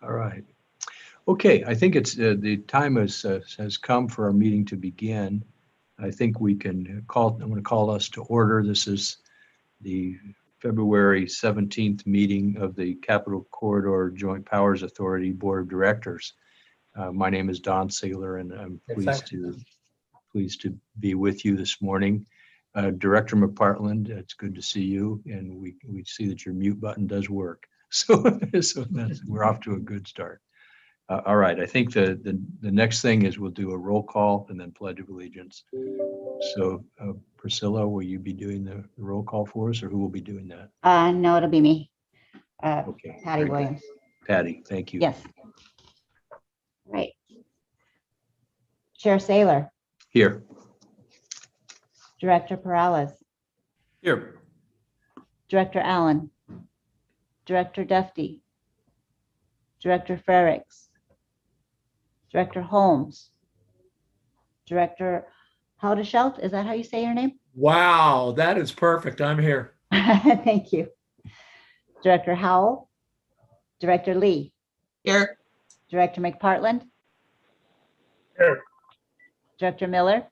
All right. Okay, I think it's the time has come for our meeting to begin. I think we can call. I'm going to call us to order. This is the February 17th meeting of the Capital Corridor Joint Powers Authority Board of Directors. My name is Don Saylor, and I'm pleased to be with you this morning. Director McPartland, it's good to see you, and we see that your mute button does work. So we're off to a good start. All right, I think the next thing is we'll do a roll call and then Pledge of Allegiance. So Priscilla, will you be doing the roll call for us, or who will be doing that? No, it'll be me. Okay. Patty Williams. Patty, thank you. Yes. Right. Chair Saylor. Here. Director Perales. Here. Director Allen. Director Duffy. Director Frericks. Director Holmes. Director Houdeschelt, is that how you say your name? Wow, that is perfect. I'm here. Thank you. Director Howell. Director Lee. Here. Director McPartland. Here. Director Miller.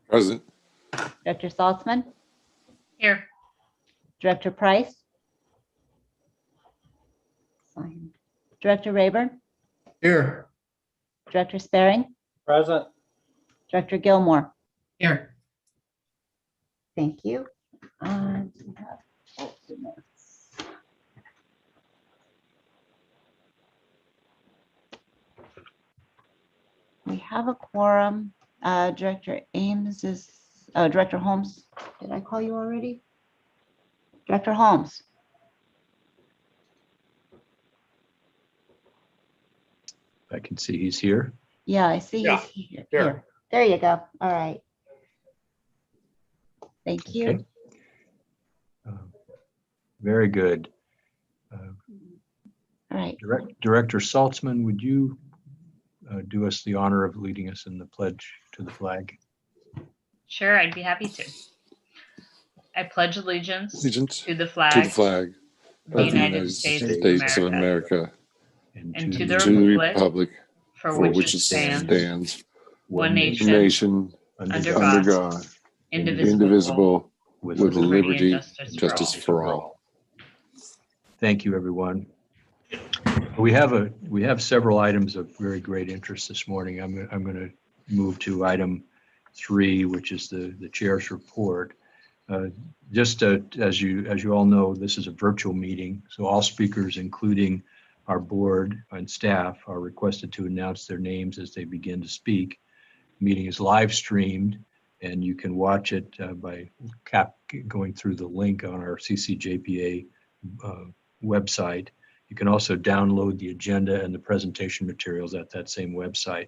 Present. Director Saltzman. Here. Director Price. Signed. Director Rayburn. Here. Director Sparing. Present. Director Gilmore. Here. Thank you. And we have alternates. We have a quorum. Director Ames is, Director Holmes. Did I call you already? Director Holmes. I can see he's here. Yeah, I see Yeah, he's here. here. Here. There you go. All right. Thank you. Okay. Very good. All right. Director Saltzman, would you do us the honor of leading us in the pledge to the flag? Sure, I'd be happy to. I pledge allegiance Allegiance to the to flag the flag of the United States of America and to to the the republic republic for for which it stands, one nation, under under God, indivisible, with with liberty and and justice for all. Thank you, everyone. We have several items of very great interest this morning. I'm going to move to item 3, which is the chair's report. Just as you all know, this is a virtual meeting, so all speakers, including our board and staff, are requested to announce their names as they begin to speak. The meeting is live streamed, and you can watch it by going through the link on our CCJPA website. You can also download the agenda and the presentation materials at that same website.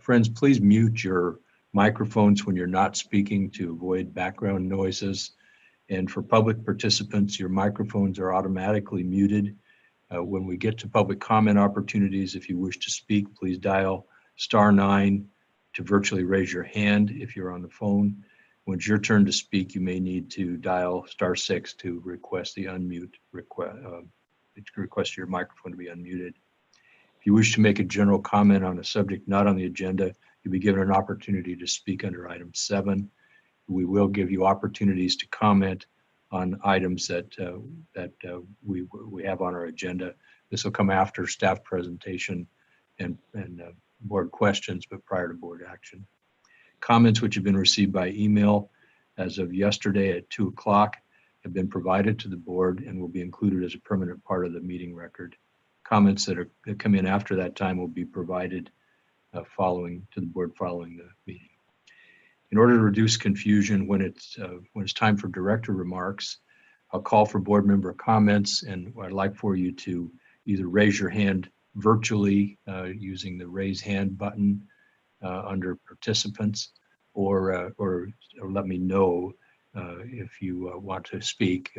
Friends, please mute your microphones when you're not speaking to avoid background noises. And for public participants, your microphones are automatically muted. When we get to public comment opportunities, if you wish to speak, please dial *9 to virtually raise your hand if you're on the phone. When it's your turn to speak, you may need to dial *6 to request the unmute request your microphone to be unmuted. If you wish to make a general comment on a subject not on the agenda, you'll be given an opportunity to speak under item 7. We will give you opportunities to comment on items that we have on our agenda. This will come after staff presentation and board questions, but prior to board action. Comments which have been received by email as of yesterday at 2 o'clock have been provided to the board and will be included as a permanent part of the meeting record. Comments that come in after that time will be provided to the board following the meeting. In order to reduce confusion when it's time for director remarks, I'll call for board member comments, and I'd like for you to either raise your hand virtually using the raise hand button under participants, or let me know if you want to speak,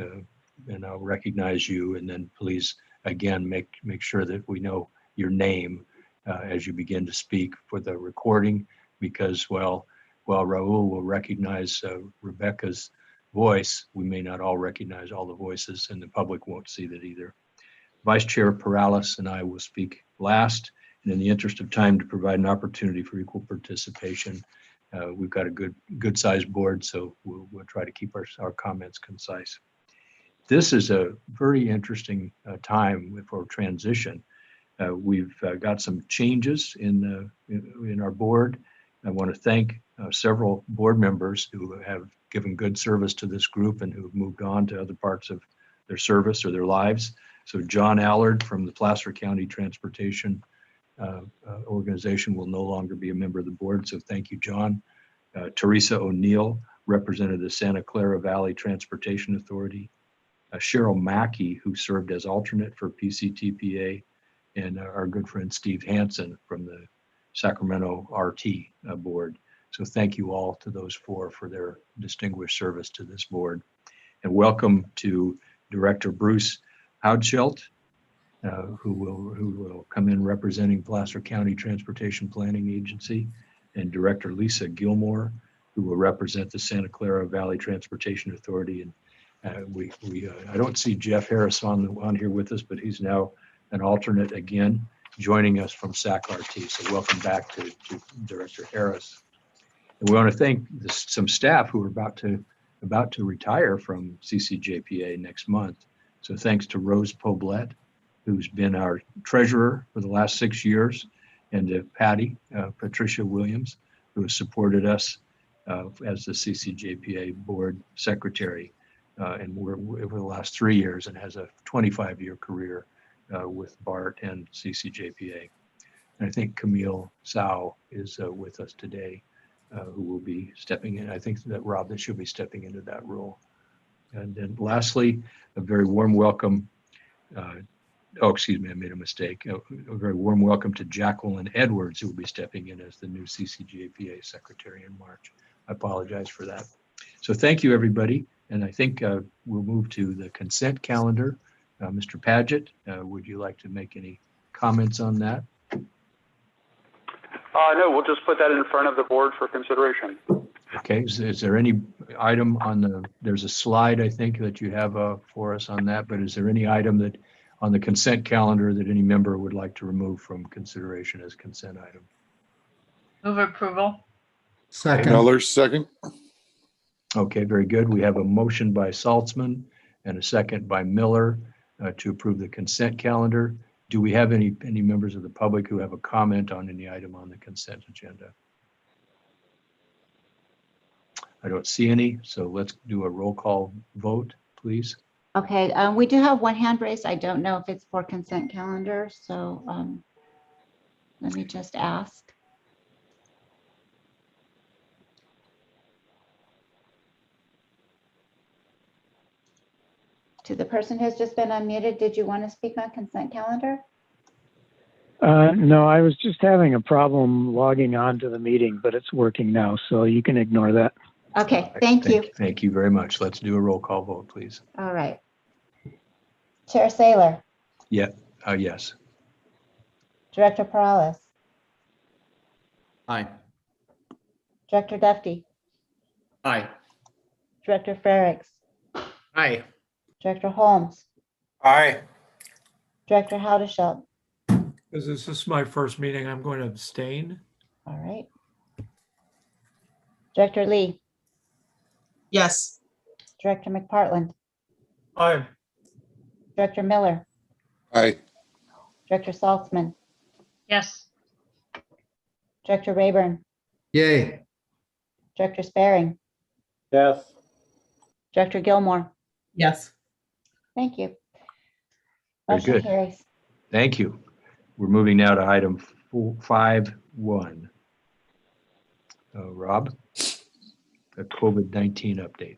and I'll recognize you, and then please again make sure that we know your name as you begin to speak for the recording, because while Raul will recognize Rebecca's voice, we may not all recognize all the voices, and the public won't see that either. Vice Chair Perales and I will speak last. And in the interest of time, to provide an opportunity for equal participation, we've got a good sized board, so we'll try to keep our comments concise. This is a very interesting time for transition. We've got some changes in our board. I want to thank several board members who have given good service to this group and who have moved on to other parts of their service or their lives. So John Allard from the Placer County Transportation organization will no longer be a member of the board. So thank you, John. Teresa O'Neill represented the Santa Clara Valley Transportation Authority. Cheryl Mackey, who served as alternate for PCTPA, and our good friend Steve Hansen from the Sacramento RT board. So thank you all to those four for their distinguished service to this board. And welcome to Director Bruce Houdschelt, who will come in representing Placer County Transportation Planning Agency, and Director Lisa Gilmore, who will represent the Santa Clara Valley Transportation Authority. And I don't see Jeff Harris on here with us, but he's now an alternate again, joining us from SAC RT. So welcome back to Director Harris. And we want to thank some staff who are about to retire from CCJPA next month. So thanks to Rose Poblet, who's been our treasurer for the last 6 years, and to Patricia Williams, who has supported us as the CCJPA board secretary and over the last 3 years, and has a 25-year career with Bart and CCJPA. And I think Camille Sau is with us today, who will be stepping in. I think that she'll be stepping into that role. And then lastly, a very warm welcome. Excuse me, I made a mistake. A very warm welcome to Jacqueline Edwards, who will be stepping in as the new CCJPA secretary in March. I apologize for that. So thank you, everybody. And I think we'll move to the consent calendar. Mr. Paget, would you like to make any comments on that? No, we'll just put that in front of the board for consideration. Okay, is there any item there's a slide, I think, that you have for us on that, but is there any item that on the consent calendar that any member would like to remove from consideration as consent item? Move approval. Second. Miller, second. Okay, very good. We have a motion by Saltzman and a second by Miller to approve the consent calendar. Do we have any members of the public who have a comment on any item on the consent agenda? I don't see any, so let's do a roll call vote, please. Okay, we do have one hand raised. I don't know if it's for consent calendar, so let me just ask. To the person who's just been unmuted, did you want to speak on consent calendar? No, I was just having a problem logging on to the meeting, but it's working now, so you can ignore that. Okay, thank you. Thank you very much. Let's do a roll call vote, please. All right. Chair Saylor, Yes. Director Perales, Aye. Director Duffy, Aye. Director Frericks, Aye. Director Holmes, Aye. Director Houdeshelt. As this is my first meeting, I'm going to abstain. All right. Director Lee, Yes. Director McPartland, Aye. Director Miller, Aye. Director Saltzman, Yes. Director Rayburn, Yay. Director Sparing, Yes. Director Gilmore. Yes. Thank you. Very Motion good. carries. Thank you. We're moving now to item 5.1. Rob, the COVID-19 update.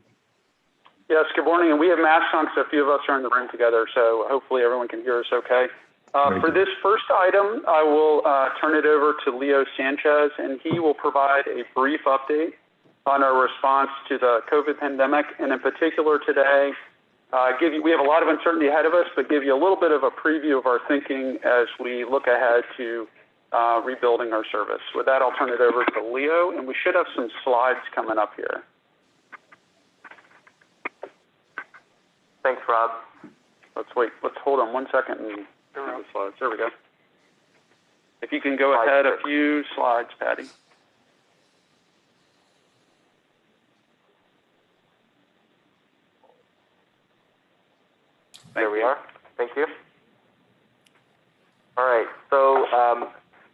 Yes, good morning. And we have masks on because a few of us are in the room together, so hopefully everyone can hear us okay. For this first item, I will turn it over to Leo Sanchez, and he will provide a brief update on our response to the COVID pandemic, and in particular today, we have a lot of uncertainty ahead of us, but give you a little bit of a preview of our thinking as we look ahead to rebuilding our service. With that, I'll turn it over to Leo, and we should have some slides coming up here. Thanks, Rob. let's wait. Let's hold on 1 second and go the slides. There we go. If you can go ahead a few slides, Patty. There we are. Thank you. All right. So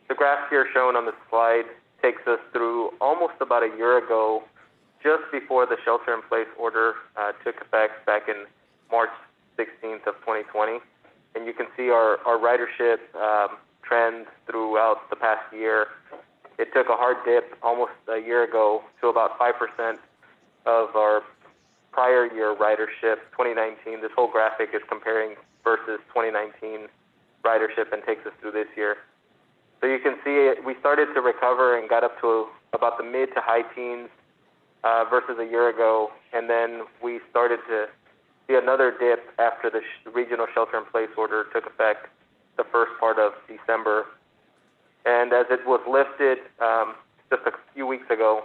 the graph here shown on the slide takes us through almost about a year ago, just before the shelter-in-place order took effect back in March 16th of 2020. And you can see our ridership trends throughout the past year. It took a hard dip almost a year ago to about 5% of our prior year ridership, 2019. This whole graphic is comparing versus 2019 ridership and takes us through this year. So you can see we started to recover and got up to about the mid to high teens versus a year ago. And then we started to see another dip after the regional shelter-in-place order took effect the first part of December. And as it was lifted just a few weeks ago,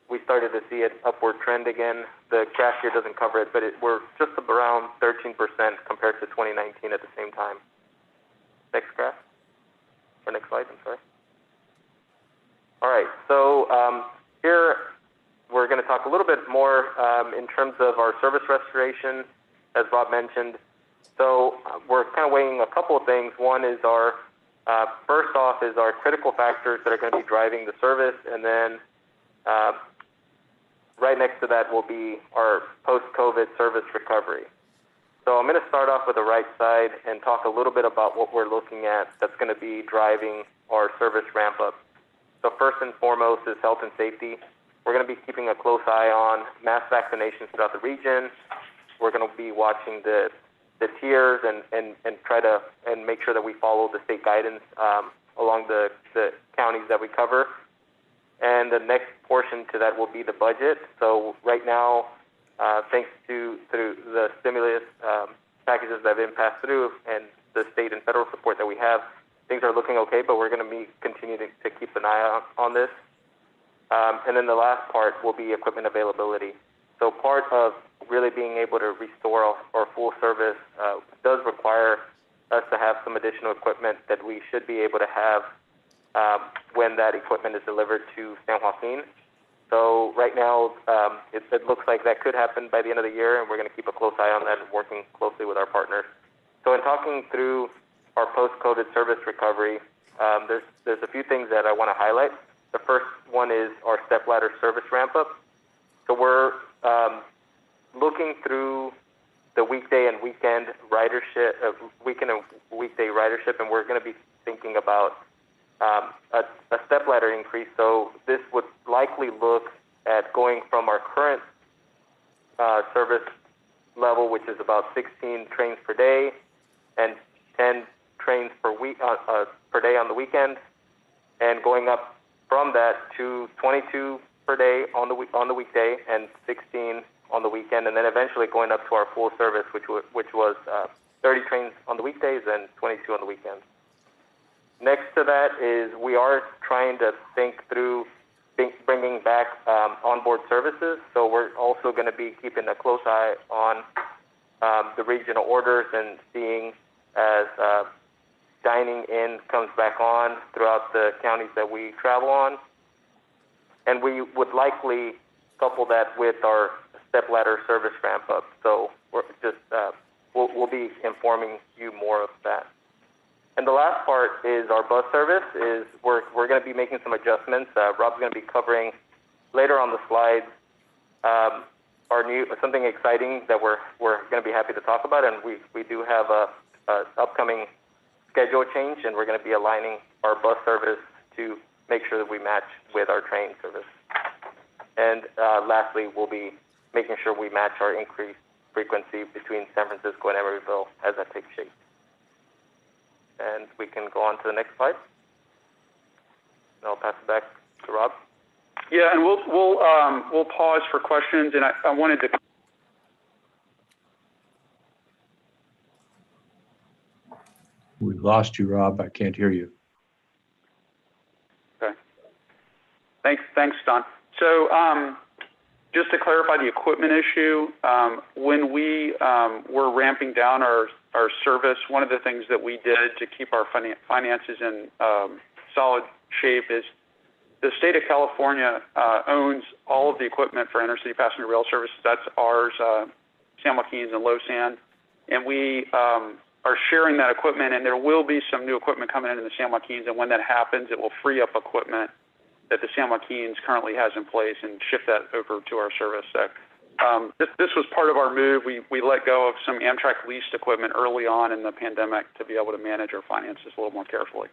we started to see an upward trend again. The graph here doesn't cover it, but we're just around 13% compared to 2019 at the same time. Next graph, or next slide, I'm sorry. All right, so here we're going to talk a little bit more in terms of our service restoration, as Rob mentioned. So we're kind of weighing a couple of things. One is our, first off is our critical factors that are going to be driving the service, and then right next to that will be our post-COVID service recovery. So I'm going to start off with the right side and talk a little bit about what we're looking at that's going to be driving our service ramp up. So first and foremost is health and safety. We're going to be keeping a close eye on mass vaccinations throughout the region. We're going to be watching the tiers and try to make sure that we follow the state guidance along the counties that we cover. And the next portion to that will be the budget. So right now, thanks to the stimulus packages that have been passed through and the state and federal support that we have, things are looking okay, but we're going to be continuing to keep an eye on this. And then the last part will be equipment availability. So part of really being able to restore our full service does require us to have some additional equipment that we should be able to have when that equipment is delivered to San Joaquin. So right now, it looks like that could happen by the end of the year, and we're going to keep a close eye on that and working closely with our partners. So in talking through our post-COVID service recovery, there's a few things that I want to highlight. The first one is our stepladder service ramp-up. So we're looking through the weekday and weekend ridership, weekend and weekday ridership, and we're going to be thinking about a stepladder increase. So this would likely look at going from our current service level, which is about 16 trains per day and 10 trains per day on the weekend, and going up from that to 22 per day on the weekday and 16 on the weekend, and then eventually going up to our full service, which was 30 trains on the weekdays and 22 on the weekends. Next to that is we are trying to think through bringing back onboard services. So we're also going to be keeping a close eye on the regional orders and seeing as dining in comes back on throughout the counties that we travel on. And we would likely couple that with our stepladder service ramp up. So we're just we'll be informing you more of that. And the last part is our bus service. We're going to be making some adjustments. Rob's going to be covering later on the slides something exciting that we're going to be happy to talk about. And we do have a upcoming schedule change, and we're going to be aligning our bus service to make sure that we match with our train service. And lastly, we'll be making sure we match our increased frequency between San Francisco and Emeryville as that takes shape. And we can go on to the next slide. And I'll pass it back to Rob. Yeah, and we'll pause for questions, and I wanted to. We've lost you, Rob. I can't hear you. Okay. Thanks, Don. So just to clarify the equipment issue, when we were ramping down our service, one of the things that we did to keep our finances in solid shape is the state of California owns all of the equipment for intercity passenger rail services. That's ours, San Joaquin's and Losan. And we are sharing that equipment, and there will be some new equipment coming in the San Joaquin's, and when that happens, it will free up equipment that the San Joaquin's currently has in place and shift that over to our service. So, this was part of our move. We let go of some Amtrak leased equipment early on in the pandemic to be able to manage our finances a little more carefully.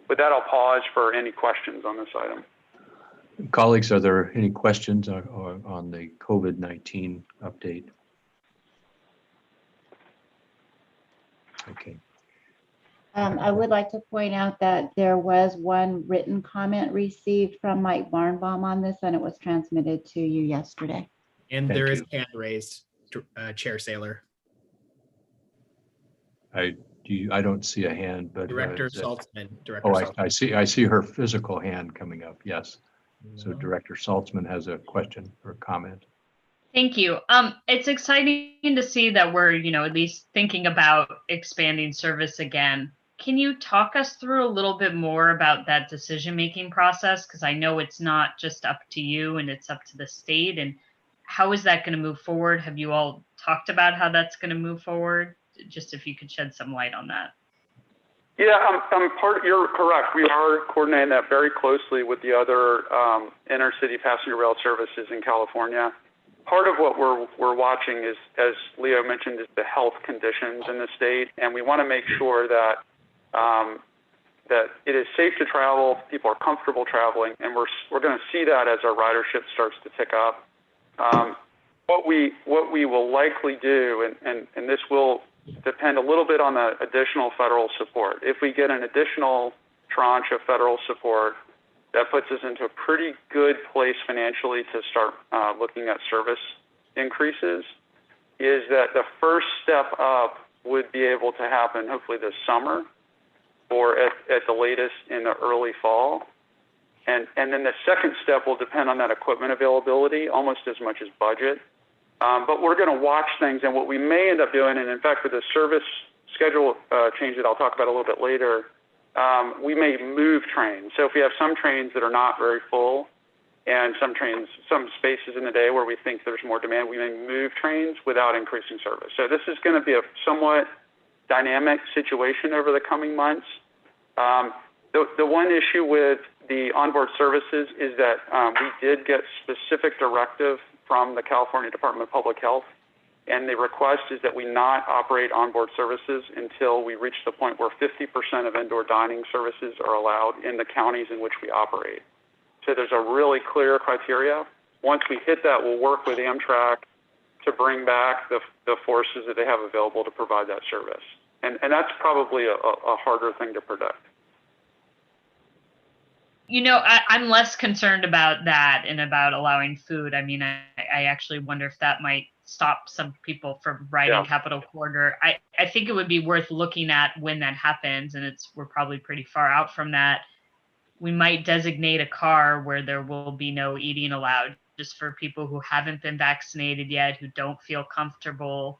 With that, I'll pause for any questions on this item. Colleagues, are there any questions on the COVID-19 update? Okay. I would like to point out that there was one written comment received from Mike Barnbaum on this, and it was transmitted to you yesterday. And Thank there is you. hand raised, Chair Saylor. I don't see a hand, but Director is that- Saltzman. Director Oh, Saltzman. I see her physical hand coming up. Yes. So No. Director Saltzman has a question or comment. Thank you. It's exciting to see that we're, at least thinking about expanding service again. Can you talk us through a little bit more about that decision-making process? Because I know it's not just up to you and it's up to the state. And how is that going to move forward? Have you all talked about how that's going to move forward? Just if you could shed some light on that. Yeah, you're correct. We are coordinating that very closely with the other intercity passenger rail services in California. Part of what we're watching is, as Leo mentioned, is the health conditions in the state, and we want to make sure that that it is safe to travel, people are comfortable traveling, and we're going to see that as our ridership starts to tick up. What we will likely do, and this will depend a little bit on the additional federal support. If we get an additional tranche of federal support, that puts us into a pretty good place financially to start looking at service increases, is that the first step up would be able to happen hopefully this summer or at the latest in the early fall. And then the second step will depend on that equipment availability almost as much as budget. But we're going to watch things, and what we may end up doing, and in fact, with the service schedule change that I'll talk about a little bit later, we may move trains. So if we have some trains that are not very full and some spaces in the day where we think there's more demand, we may move trains without increasing service. So this is going to be a somewhat dynamic situation over the coming months. The one issue with the onboard services is that we did get specific directive from the California Department of Public Health, and the request is that we not operate onboard services until we reach the point where 50% of indoor dining services are allowed in the counties in which we operate. So there's a really clear criteria. Once we hit that, we'll work with Amtrak to bring back the forces that they have available to provide that service. And that's probably a harder thing to predict. I'm less concerned about that and about allowing food. I mean, I actually wonder if that might stop some people from riding Capitol Corridor. I think it would be worth looking at when that happens, and we're probably pretty far out from that. We might designate a car where there will be no eating allowed, just for people who haven't been vaccinated yet, who don't feel comfortable.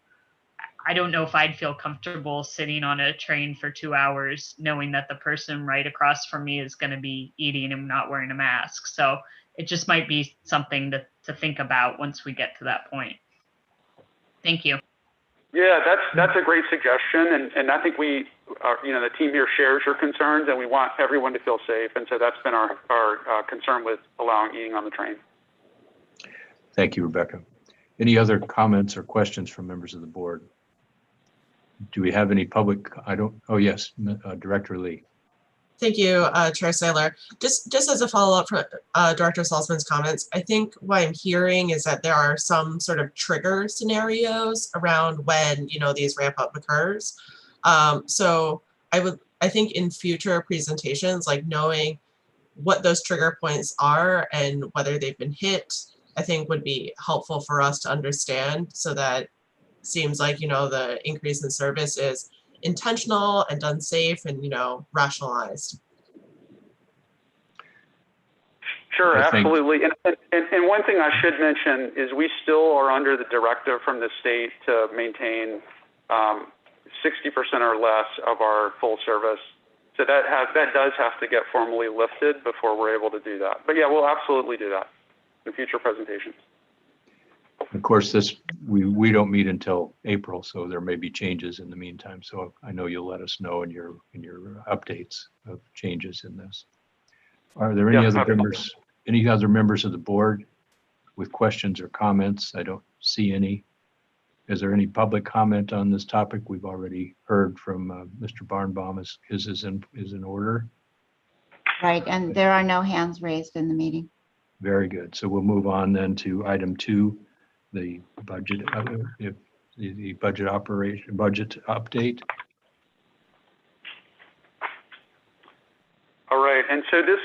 I don't know if I'd feel comfortable sitting on a train for 2 hours knowing that the person right across from me is going to be eating and not wearing a mask. So it just might be something to think about once we get to that point. Thank you. Yeah, that's a great suggestion, and I think we are, the team here shares your concerns, and we want everyone to feel safe, and so that's been our concern with allowing eating on the train. Thank you, Rebecca. Any other comments or questions from members of the board? Do we have any public? Oh yes, Director Lee. Thank you, Chair Saylor. Just as a follow-up for Director Saltzman's comments, I think what I'm hearing is that there are some sort of trigger scenarios around when these ramp up occurs. So I think in future presentations, like knowing what those trigger points are and whether they've been hit, I think would be helpful for us to understand, so that seems like the increase in service is intentional and done safe and rationalized. Sure, I think- absolutely. And one thing I should mention is we still are under the directive from the state to maintain 60% or less of our full service. So that does have to get formally lifted before we're able to do that. But yeah, we'll absolutely do that in future presentations. Of course, we don't meet until April, so there may be changes in the meantime. So I know you'll let us know in your updates of changes in this. Are there any Yeah, other members of the board with questions or comments? I don't see any. Is there any public comment on this topic? We've already heard from Mr. Barnbaum. His is in order. Right, and there are no hands raised in the meeting. Very good. So we'll move on then to item 2, the budget, the budget update. All right, and so this,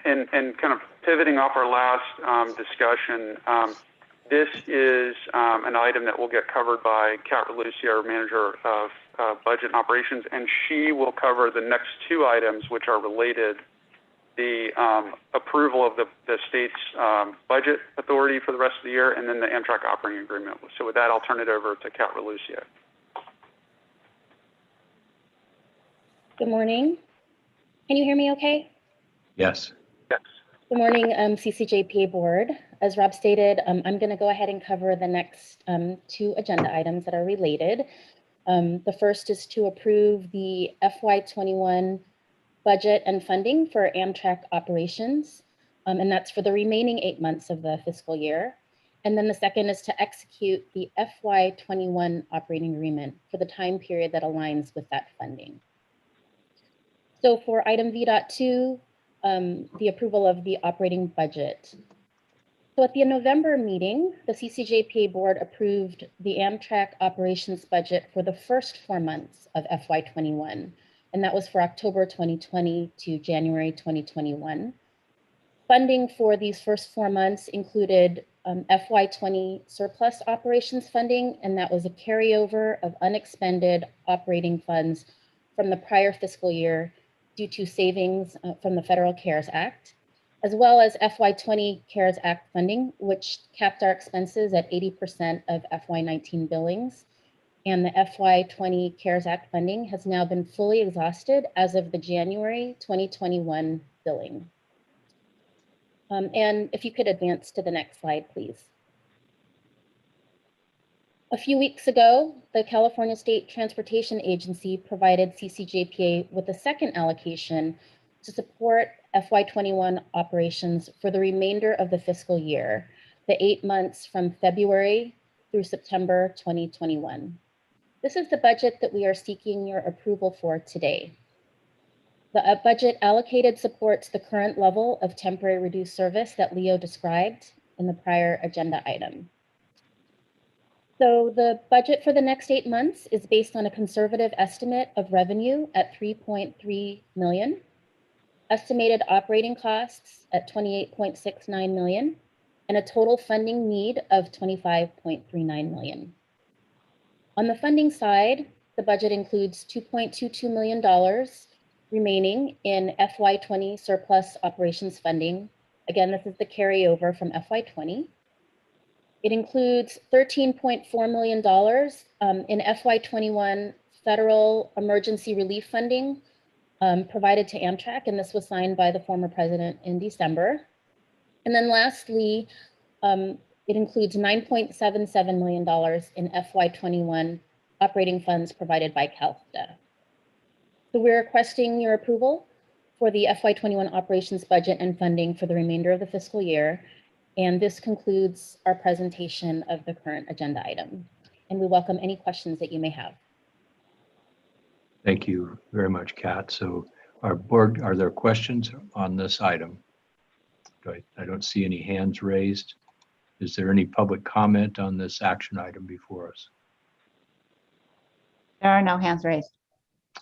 and kind of pivoting off our last discussion, this is an item that will get covered by Kat Relucci, our manager of budget and operations, and she will cover the next 2 items which are related. The approval of the state's budget authority for the rest of the year, and then the Amtrak operating agreement. So with that, I'll turn it over to Kat Relucci. Good morning. Can you hear me okay? Yes. Yes. Good morning, CCJPA board. As Rob stated, I'm going to go ahead and cover the next 2 agenda items that are related. The first is to approve the FY21 budget and funding for Amtrak operations, and that's for the remaining 8 months of the fiscal year. And then the second is to execute the FY21 operating agreement for the time period that aligns with that funding. So for item V.2, the approval of the operating budget. So at the November meeting, the CCJPA board approved the Amtrak operations budget for the first 4 months of FY21. And that was for October 2020 to January 2021. Funding for these first 4 months included FY20 surplus operations funding, and that was a carryover of unexpended operating funds from the prior fiscal year due to savings from the Federal CARES Act, as well as FY20 CARES Act funding, which capped our expenses at 80% of FY19 billings. And the FY20 CARES Act funding has now been fully exhausted as of the January 2021 billing. And if you could advance to the next slide, please. A few weeks ago, the California State Transportation Agency provided CCJPA with a second allocation to support FY21 operations for the remainder of the fiscal year, the 8 months from February through September 2021. This is the budget that we are seeking your approval for today. The budget allocated supports the current level of temporary reduced service that Leo described in the prior agenda item. So the budget for the next 8 months is based on a conservative estimate of revenue at $3.3 million, estimated operating costs at $28.69 million, and a total funding need of $25.39 million. On the funding side, the budget includes $2.22 million remaining in FY20 surplus operations funding. Again, this is the carryover from FY20. It includes $13.4 million in FY21 federal emergency relief funding provided to Amtrak, and this was signed by the former president in December. And then lastly, it includes $9.77 million in FY21 operating funds provided by CalSTA. So we're requesting your approval for the FY21 operations budget and funding for the remainder of the fiscal year. And this concludes our presentation of the current agenda item. And we welcome any questions that you may have. Thank you very much, Kat. So our board, are there questions on this item? I don't see any hands raised. Is there any public comment on this action item before us? There are no hands raised.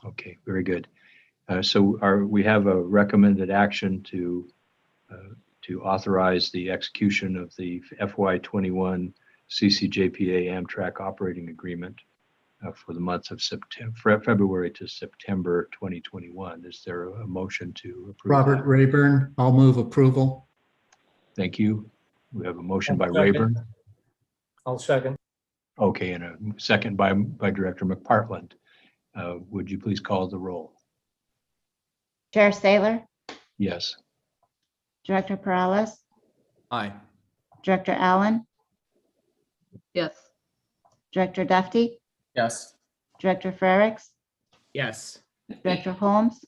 Okay, very good. So we have a recommended action to authorize the execution of the FY21 CCJPA Amtrak operating agreement. for the months of September, February to September 2021. Is there a motion to approve? Robert that? Rayburn, I'll move approval. Thank you. We have a motion by I'll second. Rayburn. I'll second. Okay, and a second by Director McPartland. Would you please call the roll? Chair Saylor, Yes. Director Perales, Aye. Director Allen, Yes. Director Duffy, Yes. Director Frericks, Yes. Director Holmes,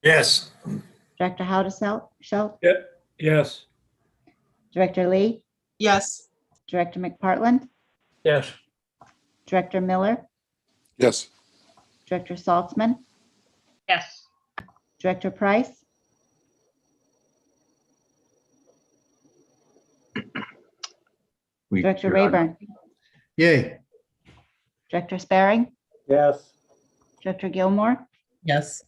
Yes. Director Schelt, Yes. Director Lee, Yes. Director McPartland, Yes. Director Miller, Yes. Director Saltzman, Yes. Director Price, Director You're on. Rayburn, Yay. Director Sparing, Yes. Director Gilmore. Yes.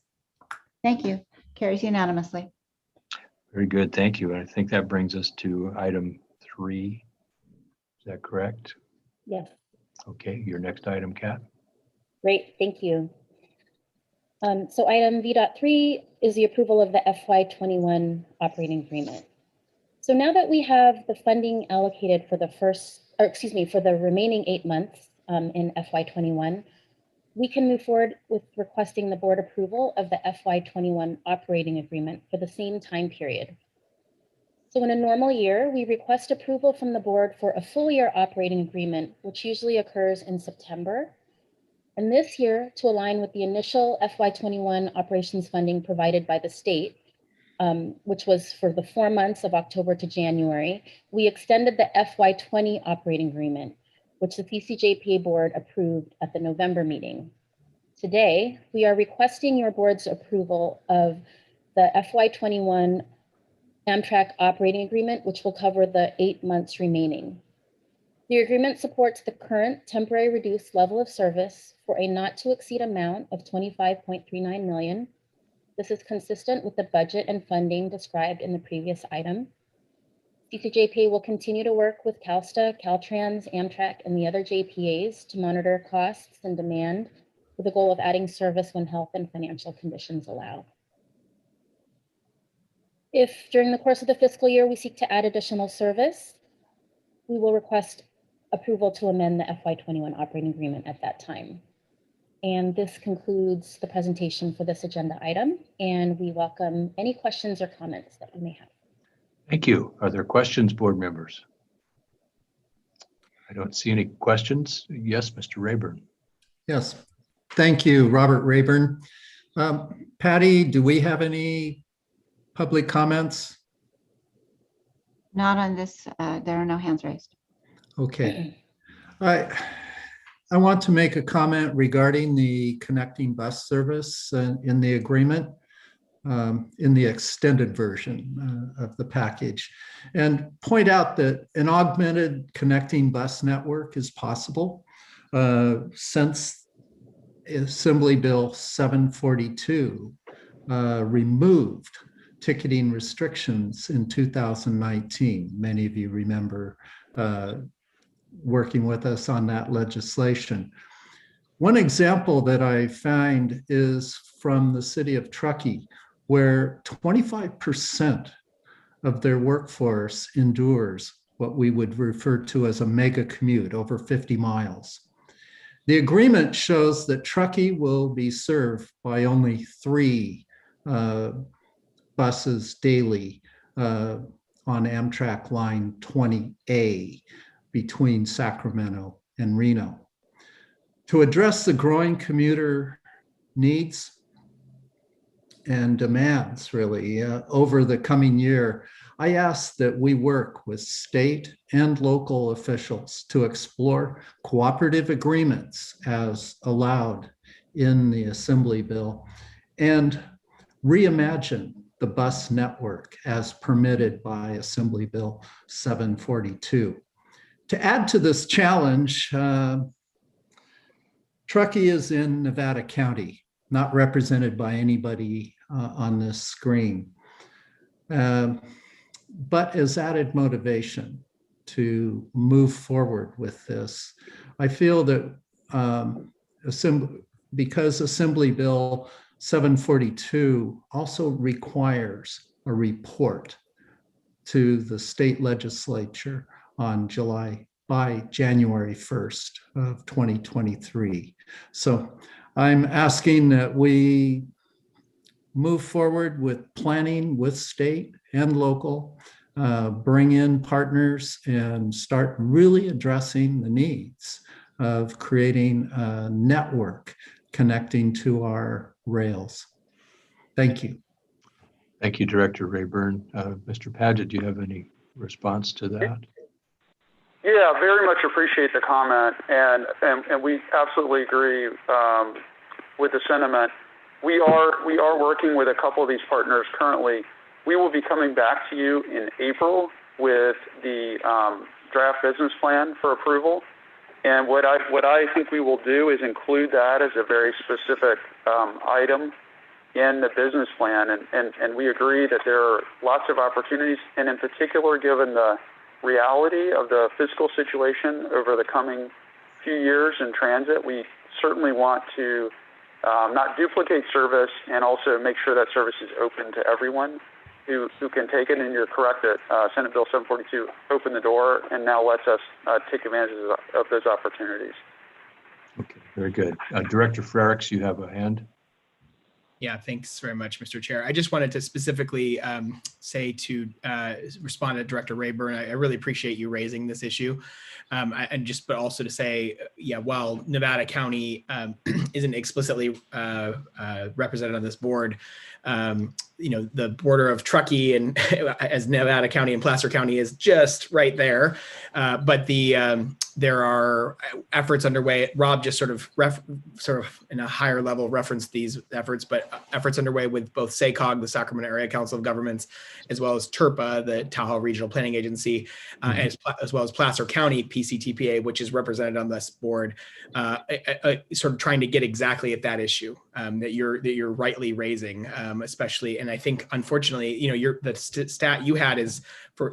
Thank you. Carries unanimously. Very good, thank you. And I think that brings us to item 3. Is that correct? Yes, Okay, your next item, Kat. great, thank you. So item V.3 is the approval of the FY21 operating agreement. So now that we have the funding allocated for for the remaining 8 months in FY21, we can move forward with requesting the board approval of the FY21 operating agreement for the same time period. So in a normal year, we request approval from the board for a full year operating agreement, which usually occurs in September. And this year, to align with the initial FY21 operations funding provided by the state, which was for the 4 months of October to January, we extended the FY20 operating agreement, which the CCJPA board approved at the November meeting. Today, we are requesting your board's approval of the FY21 Amtrak operating agreement, which will cover the 8 months remaining. The agreement supports the current temporary reduced level of service for a not to exceed amount of $25.39 million. This is consistent with the budget and funding described in the previous item. CCJPA will continue to work with CalSTA, Caltrans, Amtrak, and the other JPAs to monitor costs and demand with the goal of adding service when health and financial conditions allow. If during the course of the fiscal year we seek to add additional service, we will request approval to amend the FY21 operating agreement at that time. And this concludes the presentation for this agenda item, and we welcome any questions or comments that you may have. Thank you. Are there questions, board members? I don't see any questions. Yes, Mr. Rayburn. Yes. Thank you, Robert Rayburn. Patty, do we have any public comments? Not on this, there are no hands raised. Okay. I want to make a comment regarding the connecting bus service in the agreement, in the extended version of the package, and point out that an augmented connecting bus network is possible since Assembly Bill 742 removed ticketing restrictions in 2019. Many of you remember working with us on that legislation. One example that I find is from the city of Truckee, where 25% of their workforce endures what we would refer to as a mega commute over 50 miles. The agreement shows that Truckee will be served by only 3 buses daily on Amtrak line 20A between Sacramento and Reno. To address the growing commuter needs and demands really over the coming year, I ask that we work with state and local officials to explore cooperative agreements as allowed in the Assembly Bill and reimagine the bus network as permitted by Assembly Bill 742. To add to this challenge, Truckee is in Nevada County, not represented by anybody on this screen, but as added motivation to move forward with this. I feel that because Assembly Bill 742 also requires a report to the state legislature by January 1st of 2023. So I'm asking that we move forward with planning with state and local, bring in partners and start really addressing the needs of creating a network connecting to our rails. Thank you. Thank you, Director Rayburn. Mr. Paget, do you have any response to that? Yeah, very much appreciate the comment, and we absolutely agree with the sentiment. We are working with a couple of these partners currently. We will be coming back to you in April with the draft business plan for approval. And what I think we will do is include that as a very specific item in the business plan. And we agree that there are lots of opportunities, and in particular, given the reality of the fiscal situation over the coming few years in transit, we certainly want to not duplicate service and also make sure that service is open to everyone who can take it. And you're correct that Senate Bill 742 opened the door and now lets us take advantage of those opportunities. Okay, very good. Director Frericks, you have a hand? Yeah, thanks very much, Mr. Chair. I just wanted to specifically say to respond to Director Rayburn, I really appreciate you raising this issue. But also to say, yeah, while Nevada County isn't explicitly represented on this board, the border of Truckee and as Nevada County and Placer County is just right there. But there are efforts underway. Rob just sort of in a higher level referenced these efforts, but efforts underway with both SACOG, the Sacramento Area Council of Governments, as well as TRPA, the Tahoe Regional Planning Agency, as well as Placer County PCTPA, which is represented on this board, sort of trying to get exactly at that issue that you're rightly raising, especially. And I think, unfortunately, the stat you had is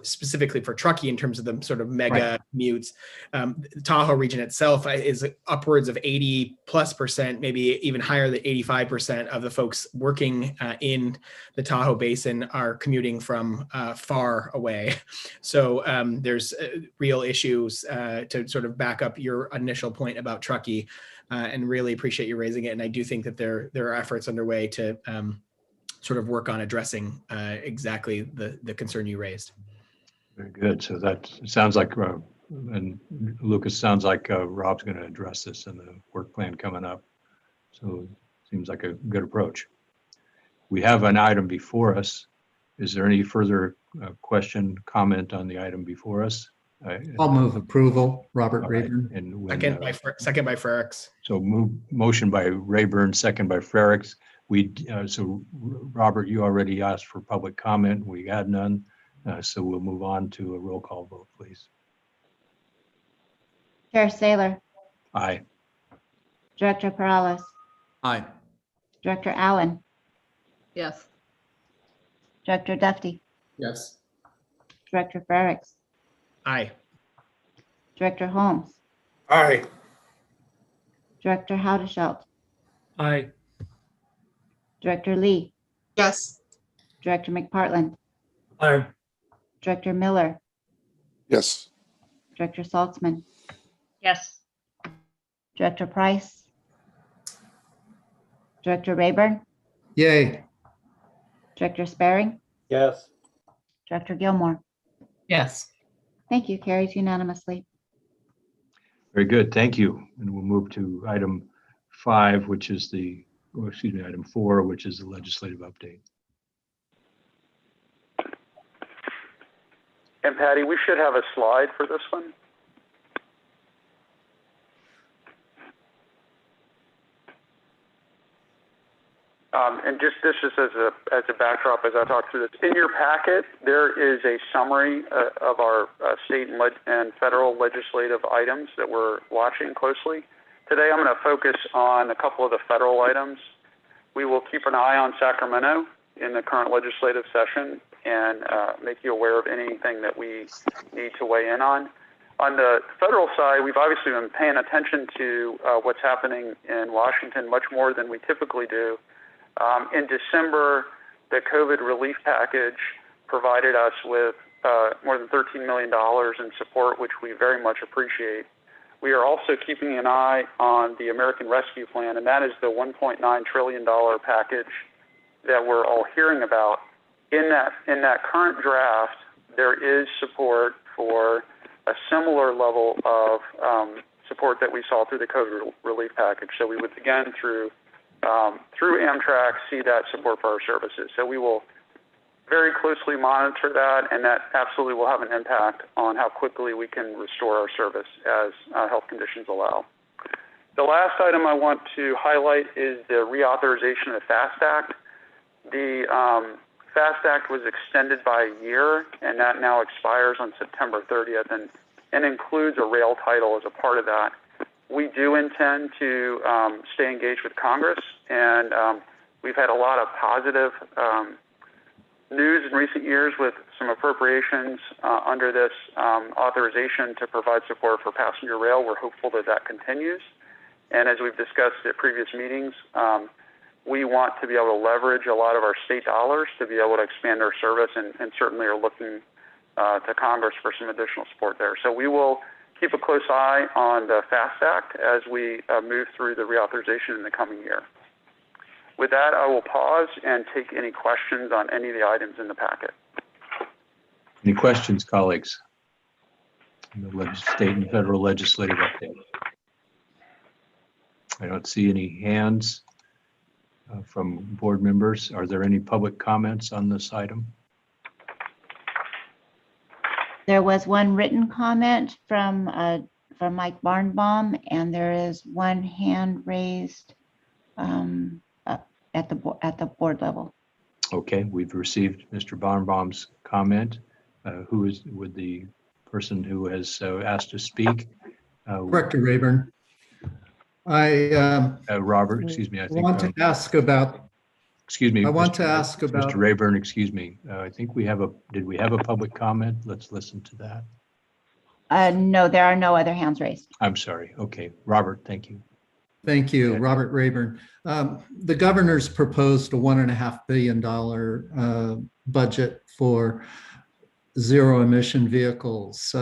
specifically for Truckee in terms of the sort of mega commutes. The Tahoe region itself is upwards of 80+%, maybe even higher than 85% of the folks working in the Tahoe Basin are commuting from far away. So there's real issues to sort of back up your initial point about Truckee, and really appreciate you raising it. And I do think that there are efforts underway to sort of work on addressing exactly the concern you raised. Very good. So that sounds like, and Lucas, sounds like Rob's going to address this in the work plan coming up. So seems like a good approach. We have an item before us. Is there any further comment on the item before us? I'll move approval, Robert Rayburn. And Second by Frericks. So motion by Rayburn, second by Frericks. So Robert, you already asked for public comment. We had none. So we'll move on to a roll call vote, please. Chair Saylor, Aye. Director Perales, Aye. Director Allen, Yes. Director Duffy, Yes. Director Frericks, Aye. Director Holmes, Aye. Director Haudeshelt, Aye. Director Lee, Yes. Director McPartland, Aye. Director Miller, Yes. Director Saltzman, Yes. Director Price, Director Rayburn, Yay. Director Sparing, Yes. Director Gilmore. Yes. Thank you. Carries unanimously. Very good. Thank you. And we'll move to item 5, which is item 4, which is the legislative update. And Patty, we should have a slide for this one. And just this is as a backdrop as I talk through this. In your packet, there is a summary of our state and federal legislative items that we're watching closely. Today, I'm going to focus on a couple of the federal items. We will keep an eye on Sacramento in the current legislative session and make you aware of anything that we need to weigh in on. On the federal side, we've obviously been paying attention to what's happening in Washington much more than we typically do. In December, the COVID relief package provided us with more than $13 million in support, which we very much appreciate. We are also keeping an eye on the American Rescue Plan, and that is the $1.9 trillion package that we're all hearing about. In that current draft, there is support for a similar level of support that we saw through the COVID relief package. So we would, again, through Amtrak, see that support for our services. So we will very closely monitor that, and that absolutely will have an impact on how quickly we can restore our service as health conditions allow. The last item I want to highlight is the Reauthorization of Fast Act. The Fast Act was extended by a year, and that now expires on September 30th and includes a rail title as a part of that. We do intend to stay engaged with Congress, and we've had a lot of positive news in recent years with some appropriations under this authorization to provide support for passenger rail. We're hopeful that that continues. And as we've discussed at previous meetings, we want to be able to leverage a lot of our state dollars to be able to expand our service, and certainly are looking to Congress for some additional support there. So we will keep a close eye on the FAST Act as we move through the reauthorization in the coming year. With that, I will pause and take any questions on any of the items in the packet. Any questions, colleagues? The state and federal legislative update. I don't see any hands from board members. Are there any public comments on this item? There was one written comment from Mike Barnbaum, and there is one hand raised at the board level. Okay, we've received Mr. Barnbaum's comment. Would the person who has asked to speak? Director Rayburn. Robert, excuse me. I think want to ask about. Excuse me. I want to ask about Mr. Rayburn. Excuse me. I think we have a. Did we have a public comment? Let's listen to that. No, there are no other hands raised. I'm sorry. Okay, Robert. Thank you. Thank you, Robert Rayburn. The governor's proposed a $1.5 billion budget for zero emission vehicles.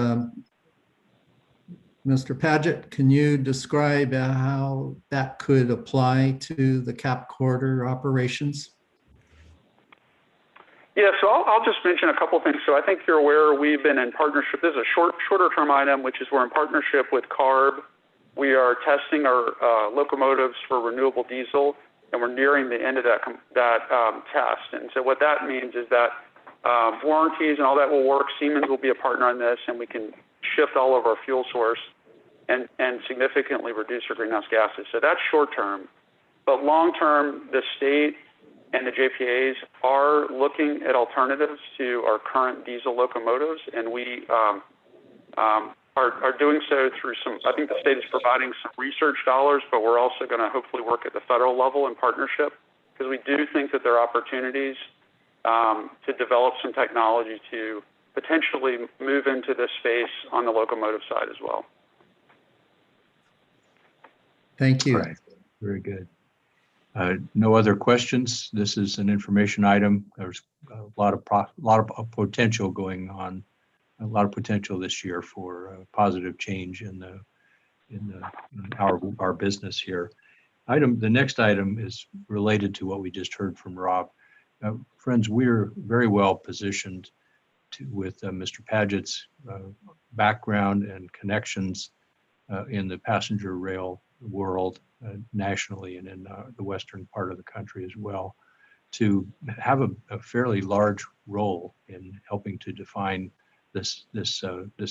Mr. Paget, can you describe how that could apply to the Cap Corridor operations? Yeah, so I'll just mention a couple things. So I think you're aware we've been in partnership. This is a shorter term item, which is we're in partnership with CARB. We are testing our locomotives for renewable diesel, and we're nearing the end of that test. And so what that means is that warranties and all that will work. Siemens will be a partner on this, and we can shift all of our fuel source and significantly reduce our greenhouse gases. So that's short term. But long term, the state and the JPAs are looking at alternatives to our current diesel locomotives, and we are doing so through some, I think the state is providing some research dollars, but we're also going to hopefully work at the federal level in partnership, because we do think that there are opportunities to develop some technology to potentially move into this space on the locomotive side as well. Thank you. All right. Very good. No other questions. This is an information item. There's a lot of potential going on, a lot of potential this year for positive change in our business here. The next item is related to what we just heard from Rob. Friends, we're very well positioned with Mr. Paget's background and connections in the passenger rail world nationally and in the western part of the country as well, to have a fairly large role in helping to define this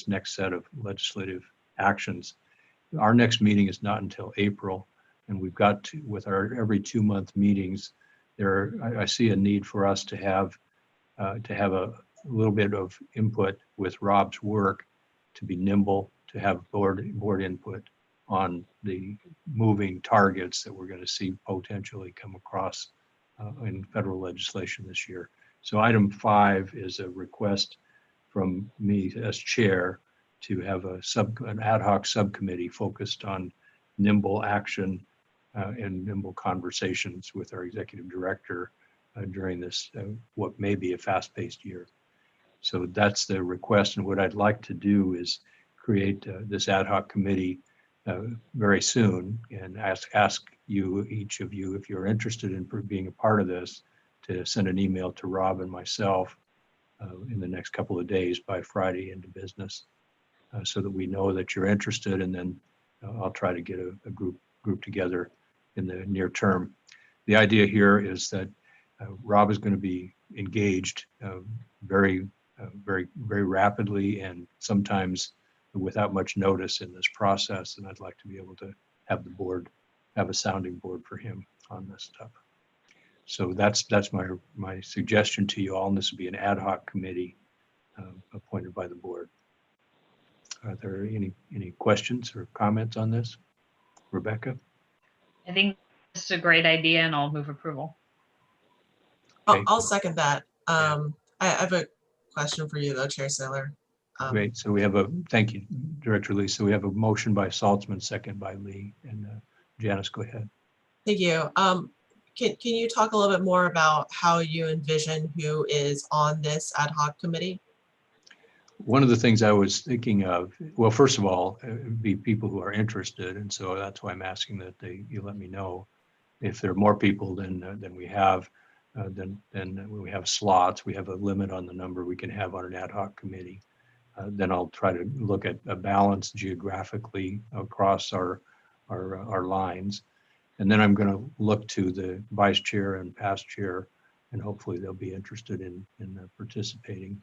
next set of legislative actions. Our next meeting is not until April, and we've got to, with our every 2-month meetings, I see a need for us to have a little bit of input with Rob's work, to be nimble, to have board input on the moving targets that we're going to see potentially come across in federal legislation this year. So item 5 is a request from me as chair to have an ad hoc subcommittee focused on nimble action and nimble conversations with our executive director during this, what may be a fast-paced year. So that's the request. And what I'd like to do is create this ad hoc committee very soon and ask you, each of you, if you're interested in being a part of this, to send an email to Rob and myself in the next couple of days by Friday into business, so that we know that you're interested, and then I'll try to get a group together in the near term. The idea here is that Rob is going to be engaged very rapidly and sometimes without much notice in this process, and I'd like to be able to have the board have a sounding board for him on this stuff. So that's my suggestion to you all, and this will be an ad hoc committee appointed by the board. Are there any questions or comments on this? Rebecca? I think this is a great idea, and I'll move approval. Okay. I'll second that. I have a question for you though, Chair Saylor. Great. So we have thank you, Director Lee. So we have a motion by Saltzman, second by Lee, and Janice, go ahead. Thank you. Can you talk a little bit more about how you envision who is on this ad hoc committee? One of the things I was thinking of, well, first of all, be people who are interested, and so that's why I'm asking that you let me know if there are more people than we have. Then when we have slots, we have a limit on the number we can have on an ad hoc committee. Then I'll try to look at a balance geographically across our lines. And then I'm going to look to the vice chair and past chair, and hopefully they'll be interested in participating.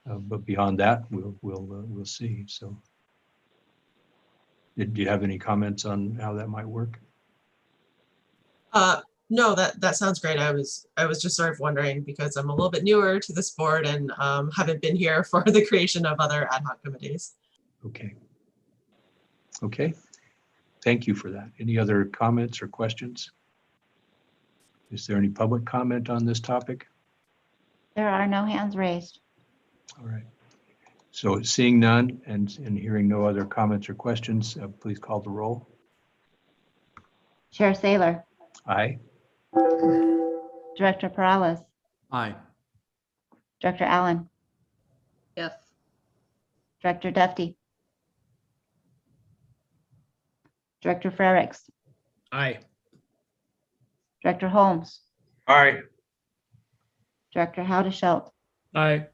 But beyond that, we'll see. So, do you have any comments on how that might work? No, that sounds great. I was just sort of wondering because I'm a little bit newer to this board and haven't been here for the creation of other ad hoc committees. Okay. Okay. Thank you for that. Any other comments or questions? Is there any public comment on this topic? There are no hands raised. All right. So seeing none and hearing no other comments or questions, please call the roll. Chair Saylor, Aye. Director Perales, Aye. Director Allen, Yes. Director Duffy, Director Frericks, Aye. Director Holmes, Aye. Director Haudeshelt, Aye.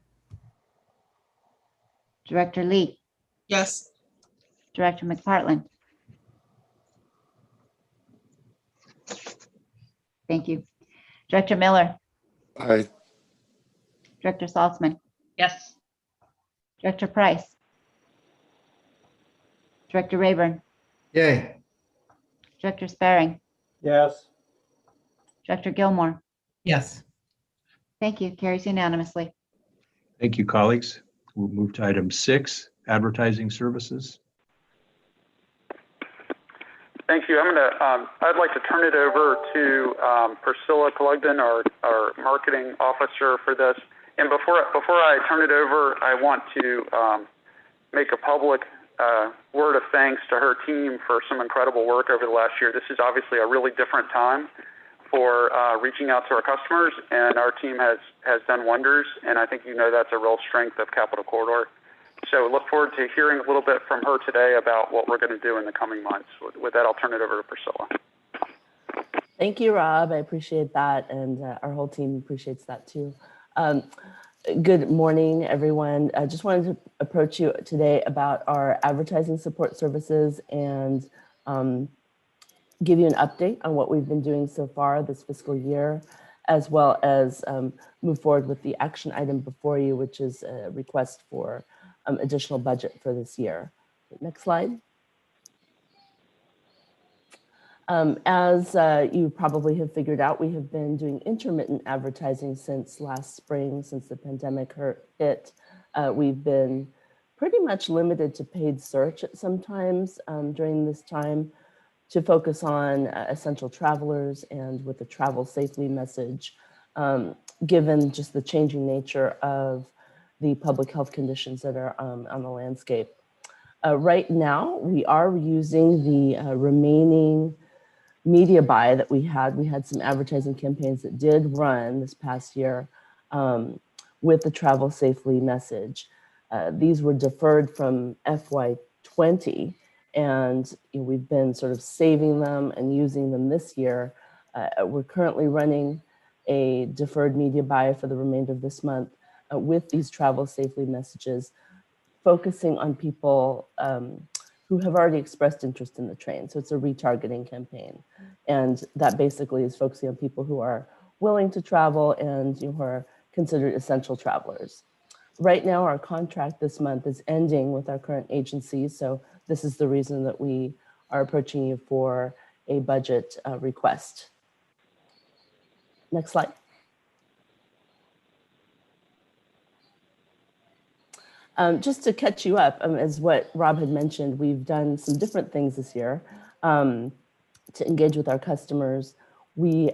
Director Lee, Yes. Director McPartland. Thank you. Director Miller, Aye. Director Saltzman, Yes. Director Price, Director Rayburn, Yay. Director Sparing, Yes. Director Gilmore. Yes. Thank you. Carries unanimously. Thank you, colleagues. We'll move to item 6, advertising services. Thank you. I'd like to turn it over to Priscilla Clugden, our marketing officer for this. And before I turn it over, I want to make a public word of thanks to her team for some incredible work over the last year. This is obviously a really different time for reaching out to our customers, and our team has done wonders, and I think that's a real strength of Capital Corridor. So look forward to hearing a little bit from her today about what we're going to do in the coming months. With that, I'll turn it over to Priscilla. Thank you, Rob. I appreciate that, and our whole team appreciates that too. Good morning, everyone. I just wanted to approach you today about our advertising support services and give you an update on what we've been doing so far this fiscal year, as well as move forward with the action item before you, which is a request for additional budget for this year. Next slide. As you probably have figured out, we have been doing intermittent advertising since last spring, since the pandemic hit. We've been pretty much limited to paid search at sometimes during this time to focus on essential travelers and with the travel safely message, given just the changing nature of the public health conditions that are on the landscape. Right now, we are using the remaining media buy that we had. We had some advertising campaigns that did run this past year with the travel safely message. These were deferred from FY20, and we've been sort of saving them and using them this year. We're currently running a deferred media buy for the remainder of this month with these travel safely messages, focusing on people who have already expressed interest in the train. So it's a retargeting campaign. And that basically is focusing on people who are willing to travel and who are considered essential travelers. Right now, our contract this month is ending with our current agency. So this is the reason that we are approaching you for a budget request. Next slide. Just to catch you up, as what Rob had mentioned, we've done some different things this year to engage with our customers. We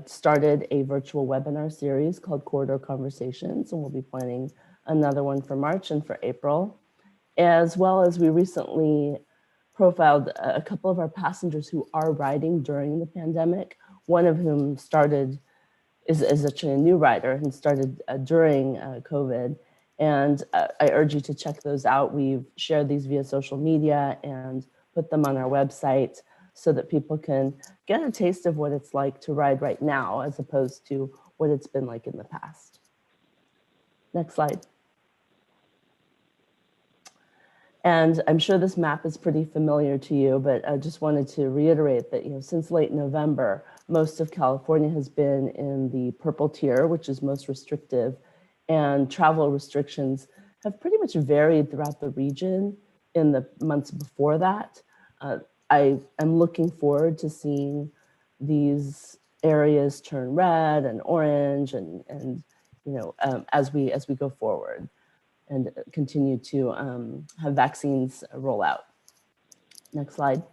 started a virtual webinar series called Corridor Conversations, and we'll be planning another one for March and for April. As well as we recently profiled a couple of our passengers who are riding during the pandemic, one of whom is actually a new rider and started during COVID. And I urge you to check those out. We've shared these via social media and put them on our website so that people can get a taste of what it's like to ride right now, as opposed to what it's been like in the past. Next slide. And I'm sure this map is pretty familiar to you, but I just wanted to reiterate that since late November, most of California has been in the purple tier, which is most restrictive, and travel restrictions have pretty much varied throughout the region in the months before that. I am looking forward to seeing these areas turn red and orange and as we go forward and continue to have vaccines roll out. Next slide.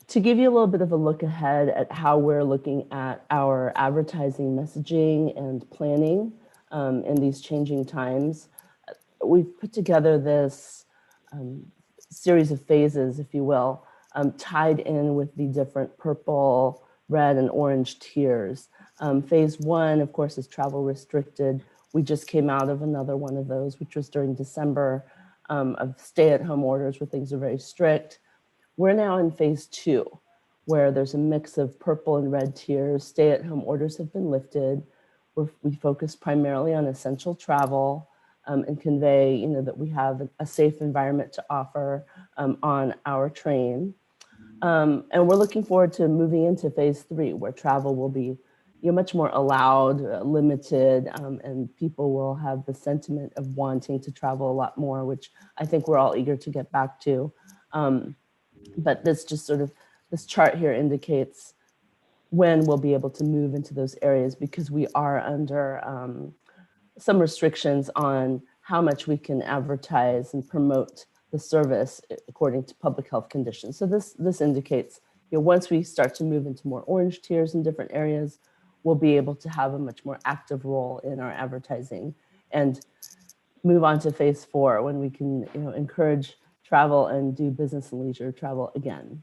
To give you a little bit of a look ahead at how we're looking at our advertising messaging and planning in these changing times, we've put together this series of phases, if you will, tied in with the different purple, red, and orange tiers. Phase 1, of course, is travel restricted. We just came out of another one of those, which was during December, of stay-at-home orders where things are very strict. We're now in phase 2, where there's a mix of purple and red tiers. Stay-at-home orders have been lifted. We focus primarily on essential travel and convey, that we have a safe environment to offer on our train. And we're looking forward to moving into phase 3, where travel will be much more allowed, limited, and people will have the sentiment of wanting to travel a lot more, which I think we're all eager to get back to. But this chart here indicates when we'll be able to move into those areas, because we are under some restrictions on how much we can advertise and promote the service according to public health conditions. So this indicates, once we start to move into more orange tiers in different areas, we'll be able to have a much more active role in our advertising and move on to phase 4, when we can encourage travel and do business and leisure travel again.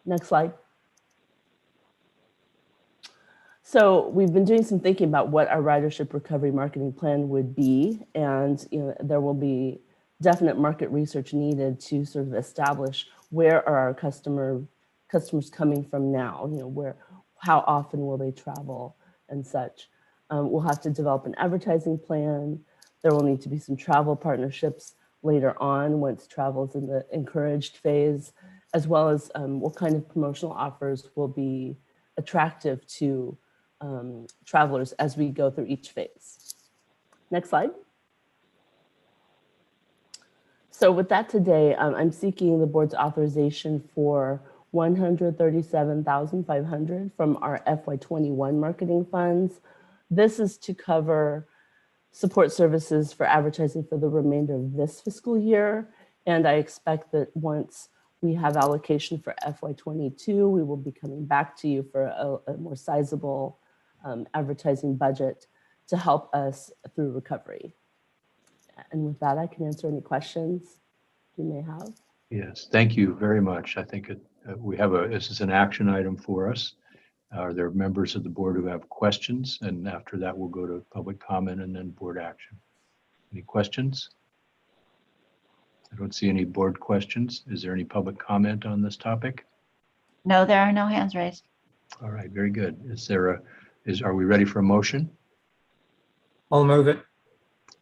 Next slide. So we've been doing some thinking about what our ridership recovery marketing plan would be, and there will be definite market research needed to sort of establish where are our customers coming from now, how often will they travel and such. We'll have to develop an advertising plan. There will need to be some travel partnerships later on once travel is in the encouraged phase, as well as what kind of promotional offers will be attractive to travelers as we go through each phase. Next slide. So with that today, I'm seeking the board's authorization for $137,500 from our FY21 marketing funds. This is to cover support services for advertising for the remainder of this fiscal year. And I expect that once we have allocation for FY22, we will be coming back to you for a more sizable advertising budget to help us through recovery. And with that, I can answer any questions you may have. Yes, thank you very much. I think this is an action item for us. Are there members of the board who have questions? And after that, we'll go to public comment and then board action. Any questions? I don't see any board questions. Is there any public comment on this topic? No, there are no hands raised. All right, very good. Are we ready for a motion? I'll move it.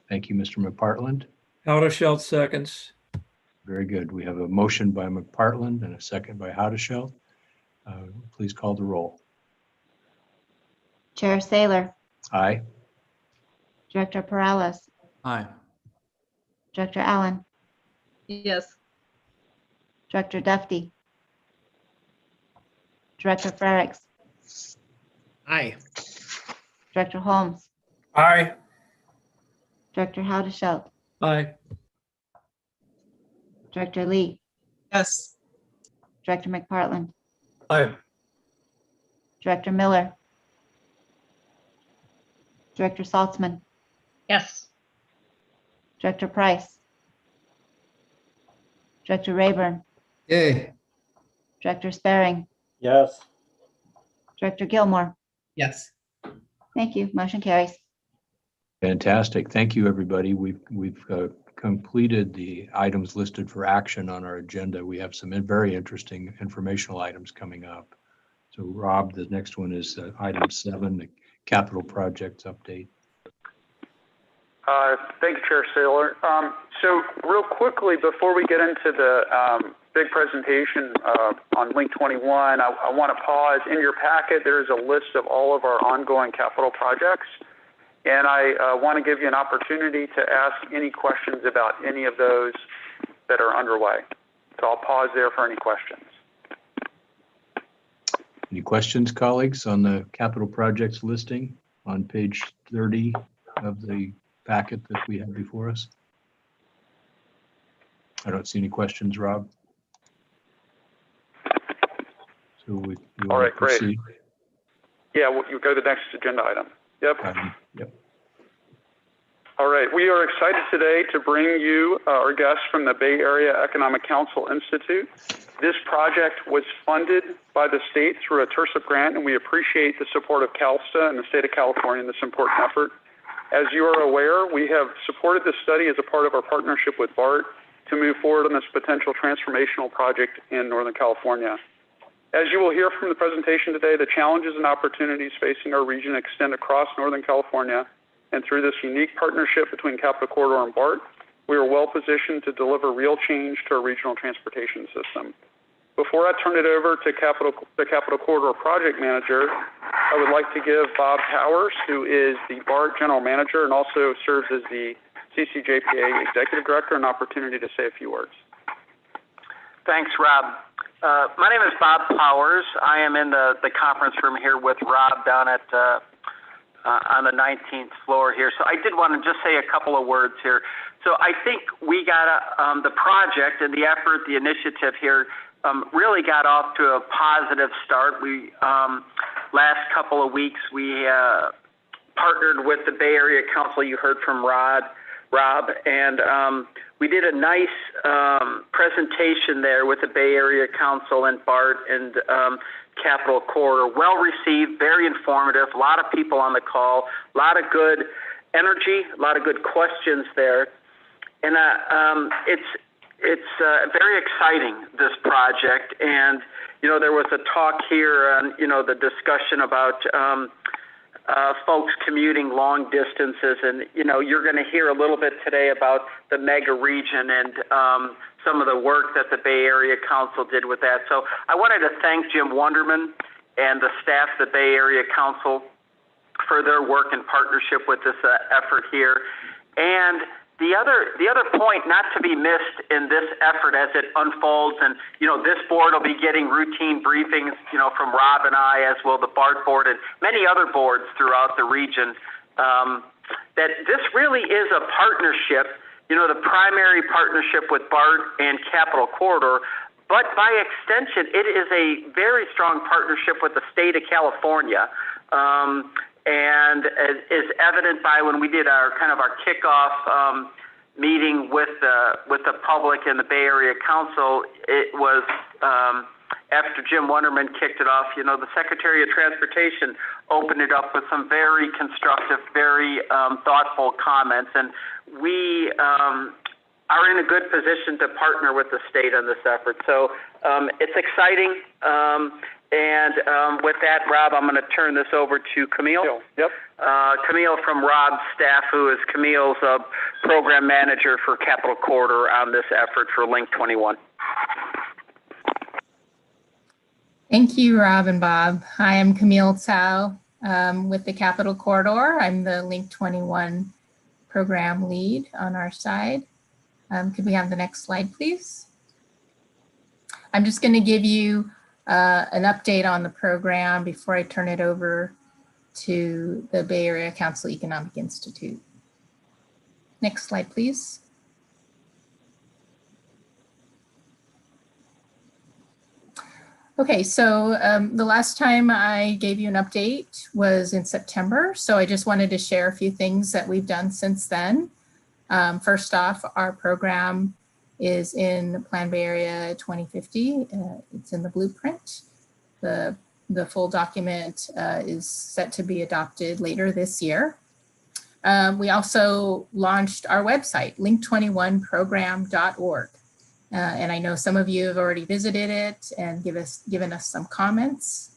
Thank you, Mr. McPartland. Howard seconds. Very good. We have a motion by McPartland and a second by Howdeshell. Please call the roll. Chair Saylor, Aye. Director Perales, Aye. Director Allen, Yes. Director Duffy, Director Frericks, Aye. Director Holmes, Aye. Director Howdeshell, Aye. Director Lee, Yes. Director McPartland, Aye. Director Miller, Director Saltzman, Yes. Director Price, Director Rayburn, Yay. Director Sparing, Yes. Director Gilmore. Yes. Thank you. Motion carries. Fantastic. Thank you, everybody. We've completed the items listed for action on our agenda. We have some very interesting informational items coming up. So Rob, the next one is item 7, the capital projects update. Thank you, Chair Saylor. So real quickly, before we get into the big presentation on link 21, I want to pause. In your packet, there is a list of all of our ongoing capital projects. And I want to give you an opportunity to ask any questions about any of those that are underway. So I'll pause there for any questions. Any questions, colleagues, on the capital projects listing on page 30 of the packet that we have before us? I don't see any questions, Rob. So we All right, great. proceed. Yeah, you go to the next agenda item. Yep. Yep. All right, we are excited today to bring you our guests from the Bay Area Economic Council Institute. This project was funded by the state through a TIRSIP grant, and we appreciate the support of CalSTA and the state of California in this important effort. As you are aware, we have supported this study as a part of our partnership with Bart to move forward on this potential transformational project in Northern California. As you will hear from the presentation today, the challenges and opportunities facing our region extend across Northern California, and through this unique partnership between Capital Corridor and Bart, we are well positioned to deliver real change to our regional transportation system. Before I turn it over to the Capital Corridor Project Manager, I would like to give Bob Powers, who is the Bart General Manager and also serves as the CCJPA Executive Director, an opportunity to say a few words. Thanks, Rob. My name is Bob Powers. I am in the conference room here with Rob down at on the 19th floor here. So I did want to just say a couple of words here. So I think we got the project and the effort, the initiative here really got off to a positive start. We last couple of weeks we partnered with the Bay Area Council. You heard from Rob, and we did a nice presentation there with the Bay Area Council and Bart and Capital Corridor. Well received, very informative, a lot of people on the call, a lot of good energy, a lot of good questions there. And it's very exciting, this project. And, you know, there was a talk here on, you know, the discussion about folks commuting long distances. And, you know, you're going to hear a little bit today about the mega region and some of the work that the Bay Area Council did with that. So I wanted to thank Jim Wunderman and the staff of the Bay Area Council for their work in partnership with this effort here. And the other point not to be missed in this effort as it unfolds, and, you know, this board will be getting routine briefings, you know, from Rob and I, as will the Bart board and many other boards throughout the region, that this really is a partnership, you know, the primary partnership with Bart and Capital Corridor, but by extension, it is a very strong partnership with the state of California. And is evident by when we did our kickoff meeting with the public and the Bay Area Council, it was after Jim Wunderman kicked it off. The Secretary of Transportation opened it up with some very constructive, very thoughtful comments, and we are in a good position to partner with the state on this effort. So it's exciting. And with that, Rob, I'm going to turn this over to Camille. Yep. Camille from Rob's staff, who is Camille's program manager for Capital Corridor on this effort for Link 21. Thank you, Rob and Bob. Hi, I'm Camille Tsao with the Capital Corridor. I'm the Link 21 program lead on our side. Could we have the next slide, please? I'm just going to give you an update on the program before I turn it over to the Bay Area Council Economic Institute. Next slide, please. Okay, so the last time I gave you an update was in September. So I just wanted to share a few things that we've done since then. First off, our program is in Plan Bay Area 2050. It's in the blueprint. The full document is set to be adopted later this year. We also launched our website, link21program.org. And I know some of you have already visited it and given us some comments.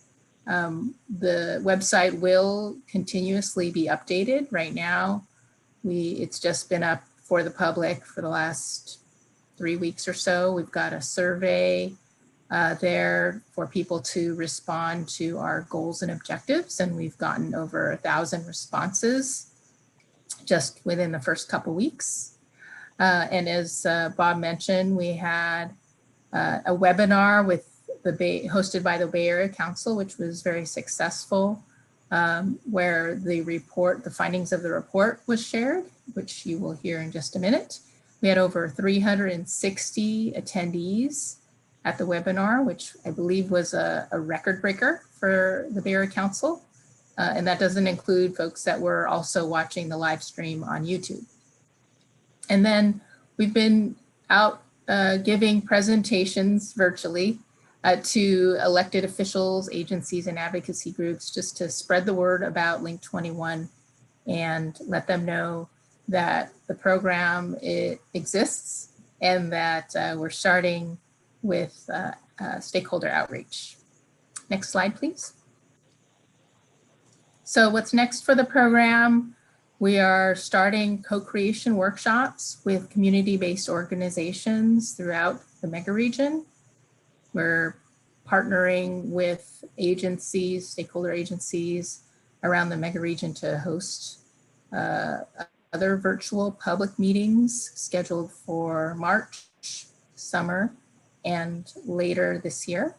The website will continuously be updated. Right now, it's just been up for the public for the last 3 weeks or so. We've got a survey there for people to respond to our goals and objectives, and we've gotten over 1,000 responses just within the first couple weeks. And as Bob mentioned, we had a webinar hosted by the Bay Area Council, which was very successful, where the findings of the report was shared, which you will hear in just a minute. We had over 360 attendees at the webinar, which I believe was a record breaker for the Bay Area Council. And that doesn't include folks that were also watching the live stream on YouTube. And then we've been out giving presentations virtually to elected officials, agencies, and advocacy groups just to spread the word about Link 21 and let them know that the program exists and that we're starting with stakeholder outreach. Next slide, please. So what's next for the program? We are starting co-creation workshops with community-based organizations throughout the mega region. We're partnering with agencies, stakeholder agencies around the mega region to host other virtual public meetings scheduled for March, summer, and later this year.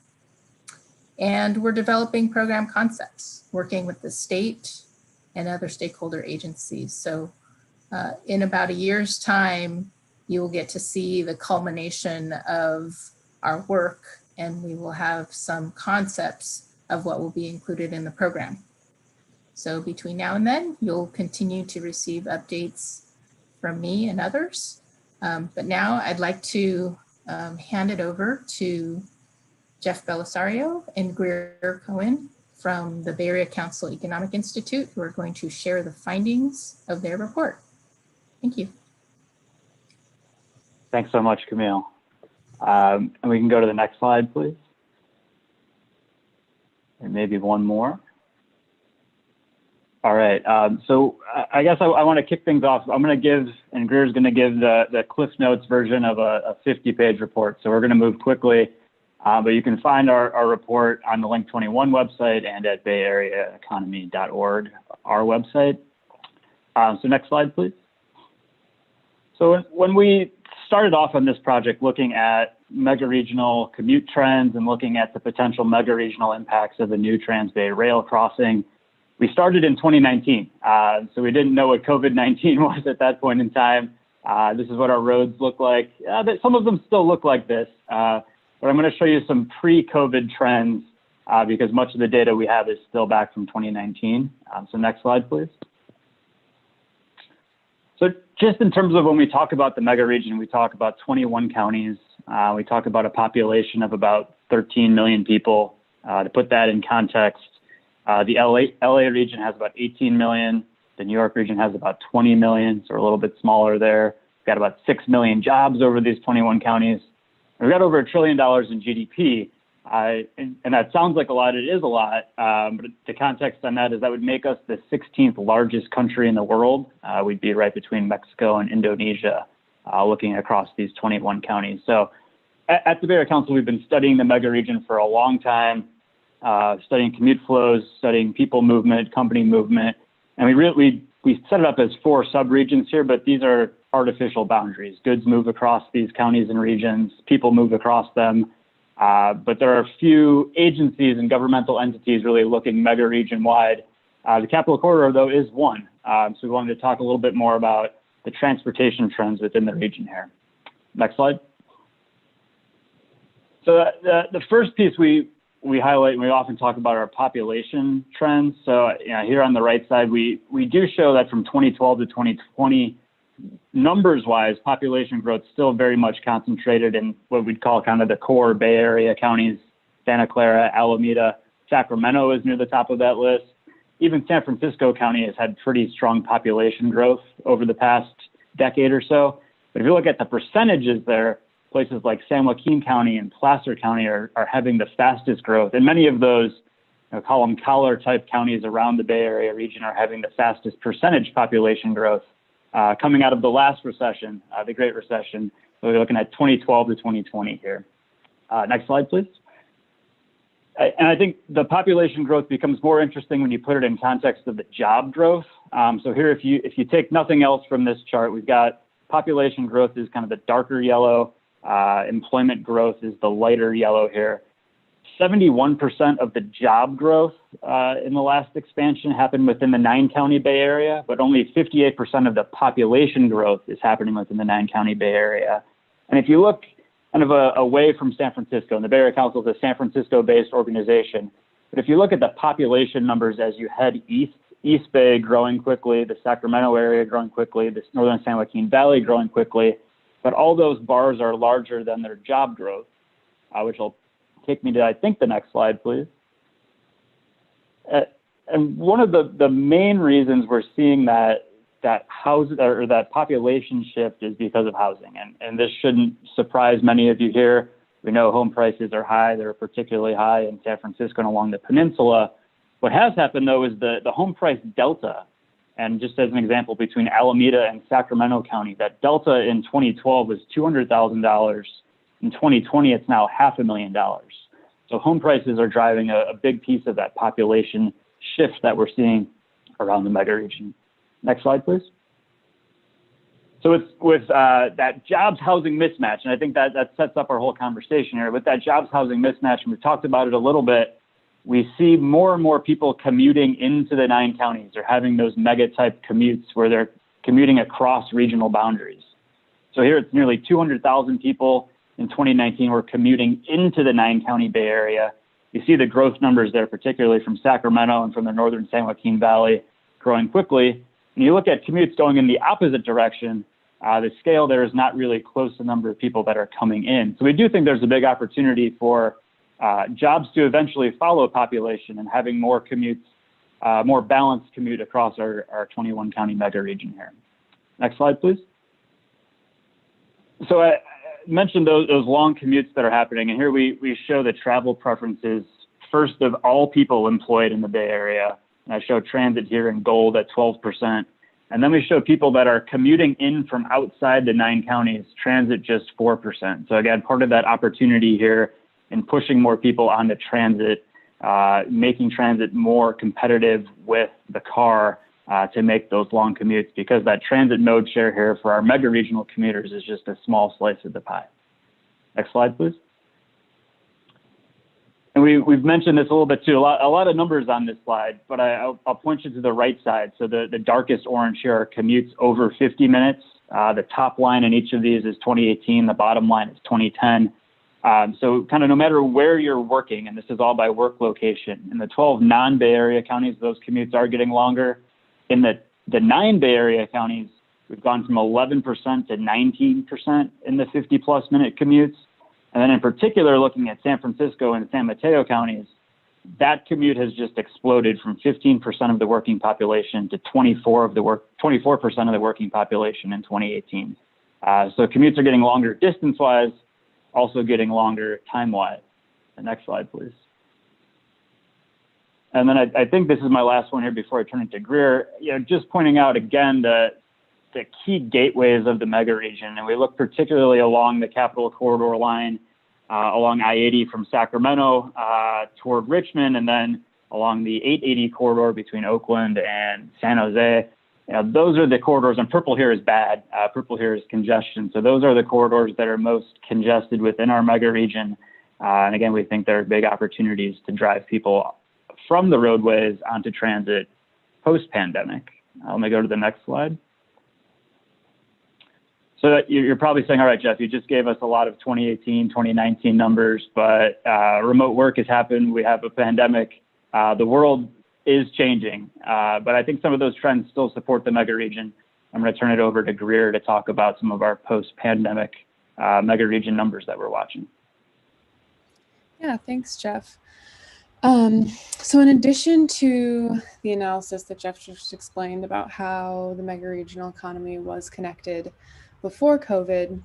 And we're developing program concepts, working with the state and other stakeholder agencies. So in about a year's time, you will get to see the culmination of our work, and we will have some concepts of what will be included in the program. So between now and then, you'll continue to receive updates from me and others. But now I'd like to hand it over to Jeff Belisario and Greer Cohen from the Bay Area Council Economic Institute, who are going to share the findings of their report. Thank you. Thanks so much, Camille. And we can go to the next slide, please. And maybe one more. All right, so I guess I want to kick things off. I'm going to give, and Greer's going to give the Cliff Notes version of a 50-page report. So we're going to move quickly. But you can find our report on the Link 21 website and at bayareaeconomy.org, our website. So next slide, please. So when we started off on this project looking at mega-regional commute trends and looking at the potential mega-regional impacts of the new Trans-Bay rail crossing, we started in 2019. So we didn't know what COVID-19 was at that point in time. This is what our roads look like. Some of them still look like this. But I'm going to show you some pre-COVID trends because much of the data we have is still back from 2019. So next slide, please. So just in terms of when we talk about the mega region, we talk about 21 counties. We talk about a population of about 13 million people. To put that in context, the LA region has about 18 million. The New York region has about 20 million, so we're a little bit smaller there. We've got about 6 million jobs over these 21 counties. We've got over $1 trillion in GDP. And that sounds like a lot. It is a lot. But the context on that is that would make us the 16th largest country in the world. We'd be right between Mexico and Indonesia, looking across these 21 counties. So at the Bay Area Council, we've been studying the mega region for a long time, studying commute flows, studying people movement, company movement. And we set it up as 4 subregions here, but these are artificial boundaries. Goods move across these counties and regions, people move across them. But there are a few agencies and governmental entities really looking mega region wide. The Capital Corridor, though, is one. So we wanted to talk a little bit more about the transportation trends within the region here. Next slide. So the first piece we highlight, and we often talk about our population trends. So here on the right side, we do show that from 2012 to 2020, numbers-wise, population growth still very much concentrated in what we'd call kind of the core Bay Area counties. Santa Clara, Alameda, Sacramento is near the top of that list. Even San Francisco County has had pretty strong population growth over the past decade or so. But if you look at the percentages there, places like San Joaquin County and Placer County are having the fastest growth. And many of those, call them collar type counties around the Bay Area region, are having the fastest percentage population growth coming out of the last recession, the Great Recession. So we're looking at 2012 to 2020 here. Next slide, please. And I think the population growth becomes more interesting when you put it in context of the job growth. So here, if you take nothing else from this chart, we've got population growth is kind of the darker yellow. Employment growth is the lighter yellow here. 71% of the job growth in the last expansion happened within the 9-county Bay Area, but only 58% of the population growth is happening within the 9-county Bay Area. And if you look kind of away from San Francisco, and the Bay Area Council is a San Francisco-based organization, but if you look at the population numbers as you head east, East Bay growing quickly, the Sacramento area growing quickly, the northern San Joaquin Valley growing quickly, but all those bars are larger than their job growth, which will take me to, I think, the next slide, please. And one of the main reasons we're seeing that population shift is because of housing. And this shouldn't surprise many of you here. We know home prices are high. They're particularly high in San Francisco and along the peninsula. What has happened, though, is the home price delta. And just as an example, between Alameda and Sacramento County, that delta in 2012 was $200,000. In 2020, it's now $500,000. So home prices are driving a big piece of that population shift that we're seeing around the mega region. Next slide, please. So it's with that jobs housing mismatch, and I think that sets up our whole conversation here. With that jobs housing mismatch, and we've talked about it a little bit, we see more and more people commuting into the 9 counties or having those mega type commutes where they're commuting across regional boundaries. So here it's nearly 200,000 people in 2019 were commuting into the 9-county Bay Area. You see the growth numbers there, particularly from Sacramento and from the northern San Joaquin Valley growing quickly. When you look at commutes going in the opposite direction, the scale there is not really close to the number of people that are coming in. So we do think there's a big opportunity for jobs to eventually follow population and having more commutes, more balanced commute across our 21 county mega region here. Next slide, please. So I mentioned those long commutes that are happening, and here we show the travel preferences first of all people employed in the Bay Area. And I show transit here in gold at 12%. And then we show people that are commuting in from outside the 9 counties, transit just 4%. So again, part of that opportunity here in pushing more people onto transit, making transit more competitive with the car to make those long commutes, because that transit mode share here for our mega regional commuters is just a small slice of the pie. Next slide, please. And we've mentioned this a little bit too, a lot of numbers on this slide, but I'll point you to the right side. So the darkest orange here are commutes over 50 minutes. The top line in each of these is 2018. The bottom line is 2010. So kind of no matter where you're working, and this is all by work location, in the 12 non-Bay Area counties, those commutes are getting longer. In the 9 Bay Area counties, We've gone from 11% to 19% in the 50-plus minute commutes. And then in particular, looking at San Francisco and San Mateo counties, that commute has just exploded from 15% of the working population to 24% of the working population in 2018. So commutes are getting longer distance-wise, also getting longer time-wise. The next slide, please. And then I think this is my last one here before I turn it to Greer. Just pointing out again the key gateways of the mega region, and we look particularly along the Capital Corridor line, along I-80 from Sacramento toward Richmond, and then along the 880 corridor between Oakland and San Jose. Those are the corridors, and purple here is bad. Purple here is congestion. So those are the corridors that are most congested within our mega region. And again, we think there are big opportunities to drive people from the roadways onto transit post-pandemic. Let me go to the next slide. So you're probably saying, all right, Jeff, you just gave us a lot of 2018, 2019 numbers, but remote work has happened. We have a pandemic. The world is changing, but I think some of those trends still support the mega region. I'm going to turn it over to Greer to talk about some of our post-pandemic mega region numbers that we're watching. Yeah, thanks, Jeff. So in addition to the analysis that Jeff just explained about how the mega regional economy was connected before COVID,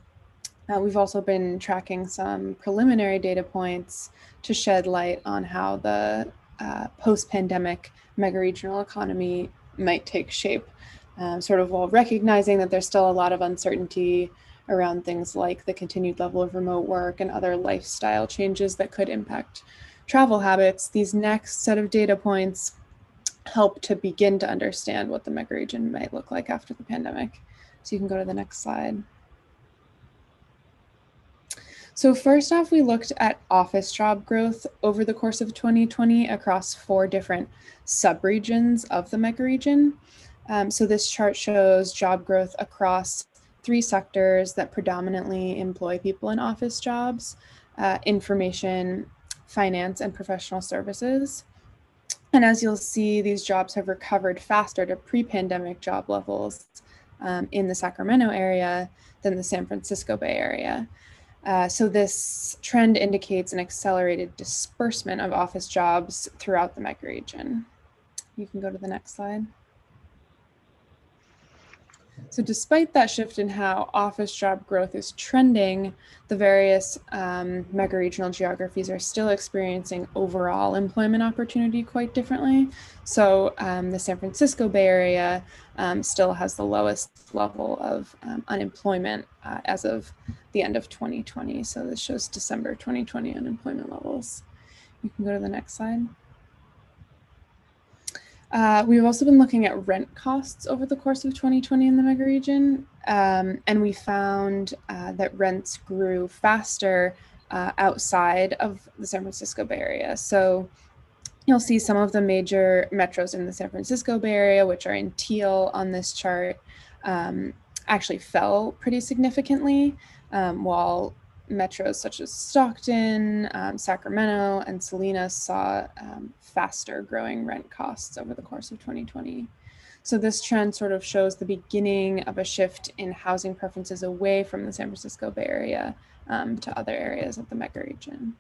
we've also been tracking some preliminary data points to shed light on how the post-pandemic mega-regional economy might take shape, sort of while recognizing that there's still a lot of uncertainty around things like the continued level of remote work and other lifestyle changes that could impact travel habits. These next set of data points help to begin to understand what the mega-region might look like after the pandemic. So you can go to the next slide. So first off, we looked at office job growth over the course of 2020 across 4 different subregions of the mega region. So this chart shows job growth across 3 sectors that predominantly employ people in office jobs: information, finance, and professional services. And as you'll see, these jobs have recovered faster to pre-pandemic job levels in the Sacramento area than the San Francisco Bay Area. So this trend indicates an accelerated disbursement of office jobs throughout the mega region. You can go to the next slide. So despite that shift in how office job growth is trending, the various mega regional geographies are still experiencing overall employment opportunity quite differently. So the San Francisco Bay Area still has the lowest level of unemployment as of the end of 2020. So this shows December 2020 unemployment levels. You can go to the next slide. We've also been looking at rent costs over the course of 2020 in the mega region, and we found that rents grew faster outside of the San Francisco Bay Area. So you'll see some of the major metros in the San Francisco Bay Area, which are in teal on this chart, actually fell pretty significantly, while metros such as Stockton, Sacramento, and Salinas saw faster growing rent costs over the course of 2020. So this trend sort of shows the beginning of a shift in housing preferences away from the San Francisco Bay Area to other areas of the mega region.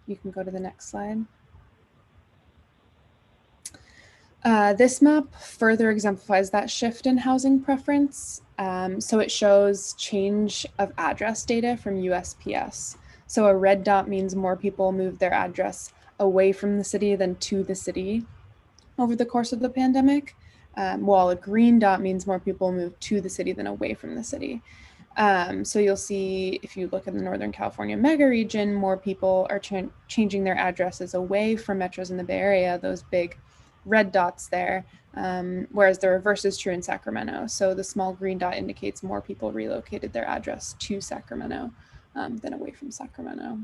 You can go to the next slide. This map further exemplifies that shift in housing preference. So it shows change of address data from USPS. So a red dot means more people moved their address away from the city than to the city over the course of the pandemic, while a green dot means more people moved to the city than away from the city. So you'll see, if you look at the Northern California mega region, more people are changing their addresses away from metros in the Bay Area, those big red dots there, whereas the reverse is true in Sacramento. So the small green dot indicates more people relocated their address to Sacramento than away from Sacramento.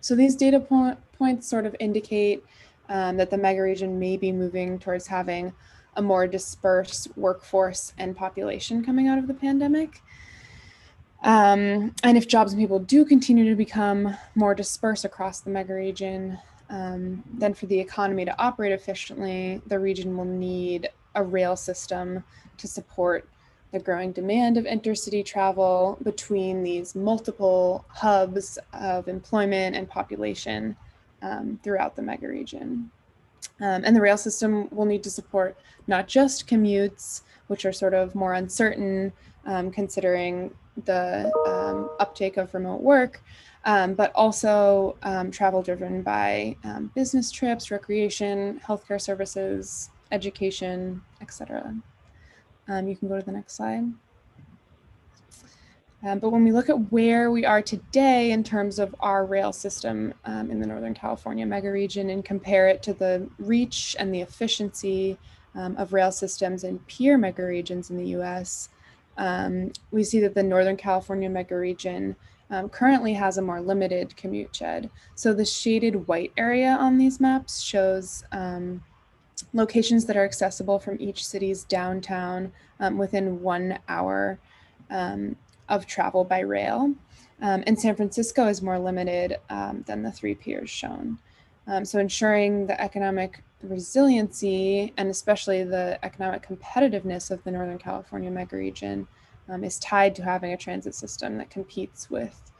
So these data points sort of indicate that the mega region may be moving towards having a more dispersed workforce and population coming out of the pandemic. And if jobs and people do continue to become more dispersed across the mega region, then for the economy to operate efficiently, the region will need a rail system to support the growing demand of intercity travel between these multiple hubs of employment and population throughout the megaregion. And the rail system will need to support not just commutes, which are sort of more uncertain considering the uptake of remote work, but also travel driven by business trips, recreation, healthcare services, education, etc. You can go to the next slide. But when we look at where we are today in terms of our rail system in the Northern California megaregion and compare it to the reach and the efficiency of rail systems in peer megaregions in the US, we see that the Northern California megaregion currently has a more limited commute shed. So the shaded white area on these maps shows locations that are accessible from each city's downtown within 1 hour of travel by rail. And San Francisco is more limited than the 3 peers shown. So ensuring the economic resiliency and especially the economic competitiveness of the Northern California megaregion is tied to having a transit system that competes with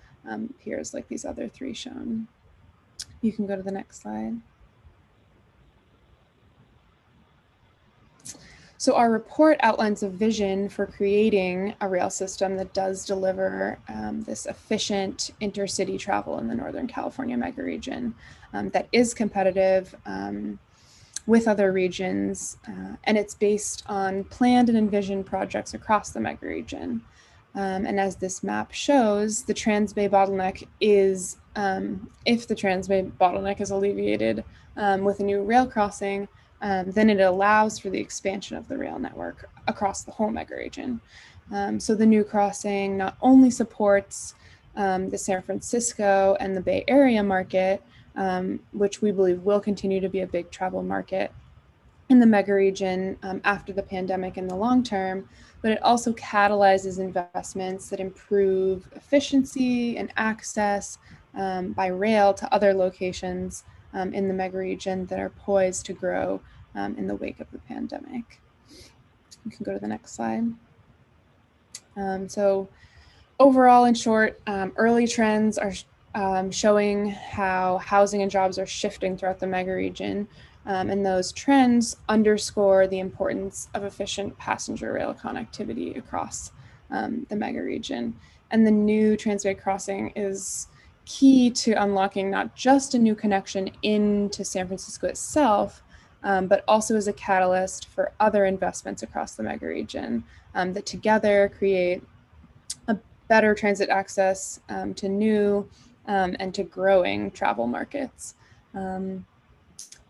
peers like these other 3 shown. You can go to the next slide. So our report outlines a vision for creating a rail system that does deliver this efficient intercity travel in the Northern California megaregion that is competitive with other regions, and it's based on planned and envisioned projects across the megaregion. And as this map shows, the Transbay bottleneck is, if the Transbay bottleneck is alleviated with a new rail crossing, then it allows for the expansion of the rail network across the whole megaregion. So the new crossing not only supports the San Francisco and the Bay Area market, which we believe will continue to be a big travel market in the megaregion after the pandemic in the long term, but it also catalyzes investments that improve efficiency and access by rail to other locations in the megaregion that are poised to grow in the wake of the pandemic. You can go to the next slide. So overall, in short, early trends are showing how housing and jobs are shifting throughout the megaregion. And those trends underscore the importance of efficient passenger rail connectivity across the megaregion. And the new Transbay crossing is key to unlocking not just a new connection into San Francisco itself, but also as a catalyst for other investments across the megaregion that together create a better transit access to new and to growing travel markets. And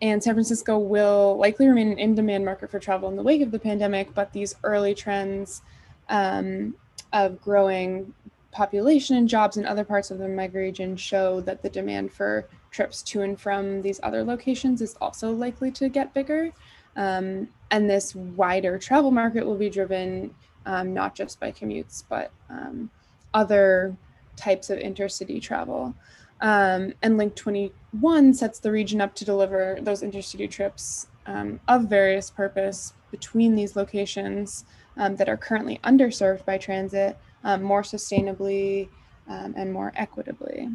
San Francisco will likely remain an in-demand market for travel in the wake of the pandemic, but these early trends of growing population and jobs in other parts of the megaregion show that the demand for trips to and from these other locations is also likely to get bigger. And this wider travel market will be driven not just by commutes, but other types of intercity travel. And Link 21 sets the region up to deliver those intercity trips of various purpose between these locations that are currently underserved by transit more sustainably and more equitably.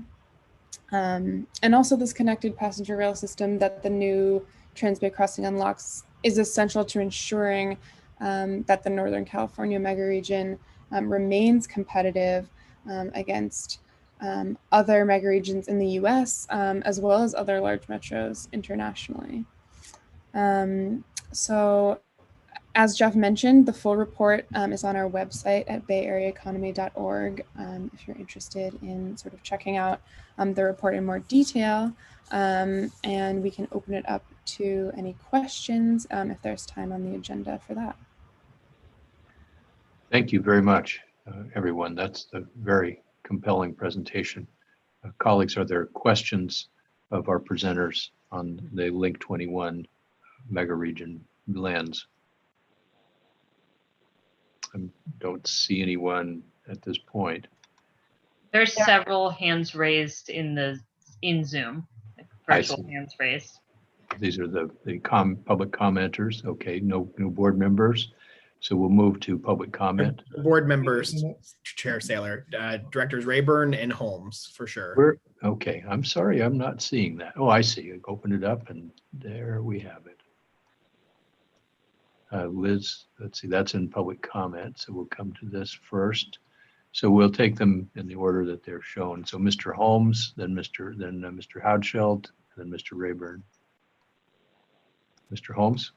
And also this connected passenger rail system that the new Transbay crossing unlocks is essential to ensuring that the Northern California megaregion remains competitive against other megaregions in the US, as well as other large metros internationally. So as Jeff mentioned, the full report is on our website at bayareaeconomy.org if you're interested in sort of checking out the report in more detail. And we can open it up to any questions if there's time on the agenda for that. Thank you very much, everyone. That's a very compelling presentation. Colleagues, are there questions of our presenters on the Link 21 megaregion lens? I don't see anyone at this point. There's several hands raised in Zoom, like virtual hands raised. These are the public commenters. Okay, no board members. So we'll move to public comment. Board members, Chair Saylor, Directors Rayburn and Holmes, for sure. Okay, I'm sorry, I'm not seeing that. Oh, I see. I opened it up and there we have it. Liz, let's see, that's in public comment. So we'll come to this first. So we'll take them in the order that they're shown. So Mr. Holmes, then Mr. Houdscheld, then Mr. Rayburn. Mr. Holmes?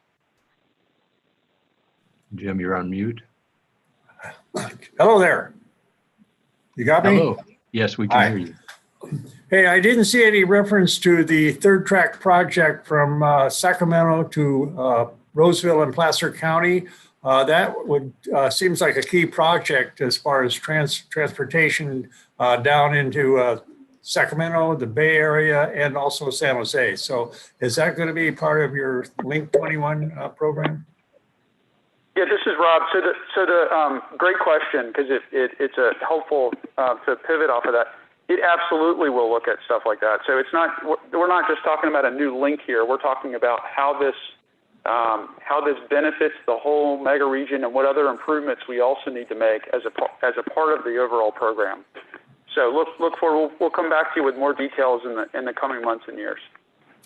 Jim, you're on mute. Hello there. You got me? Hello. Yes, we can hear you. Hey, I didn't see any reference to the third track project from Sacramento to Roseville and Placer County. That would seems like a key project as far as transportation down into Sacramento, the Bay Area, and also San Jose. So is that going to be part of your Link 21 program? Yeah, this is Rob. So the great question, because it's a helpful to pivot off of that. It absolutely will look at stuff like that. So it's not, we're not just talking about a new link here. We're talking about how this benefits the whole mega region and what other improvements we also need to make as a part of the overall program. So look forward. We'll come back to you with more details in the coming months and years.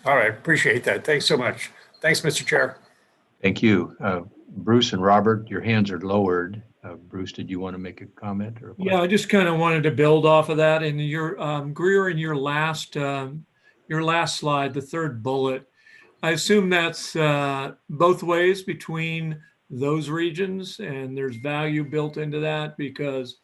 All right, appreciate that. Thanks so much. Thanks, Mr. Chair. Thank you. Bruce and Robert, your hands are lowered. Bruce, did you want to make a comment? Or a Yeah, I just kind of wanted to build off of that. And your Greer, in your last slide, the third bullet, I assume that's both ways between those regions, and there's value built into that because,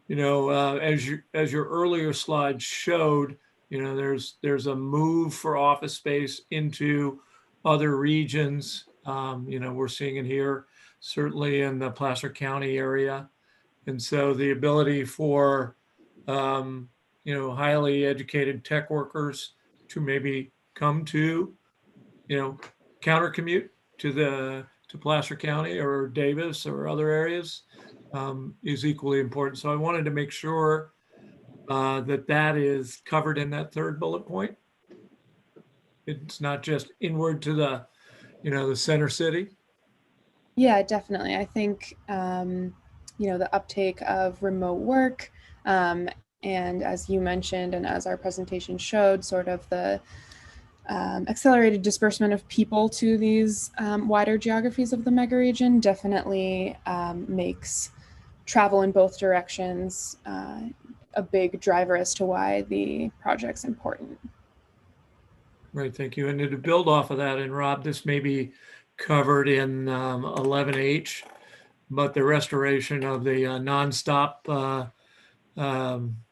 you know, as your earlier slide showed, you know, there's a move for office space into other regions. You know, we're seeing it here, certainly in the Placer County area. And so the ability for, you know, highly educated tech workers to maybe come to, you know, counter commute to Placer County or Davis or other areas is equally important. So I wanted to make sure that is covered in that third bullet point. It's not just inward to the, you know, the center city. Yeah, definitely. I think, you know, the uptake of remote work, and as you mentioned, and as our presentation showed, sort of the accelerated disbursement of people to these wider geographies of the mega region definitely makes travel in both directions a big driver as to why the project's important. Right, thank you. And to build off of that, and Rob, this may be covered in 11H, but the restoration of the nonstop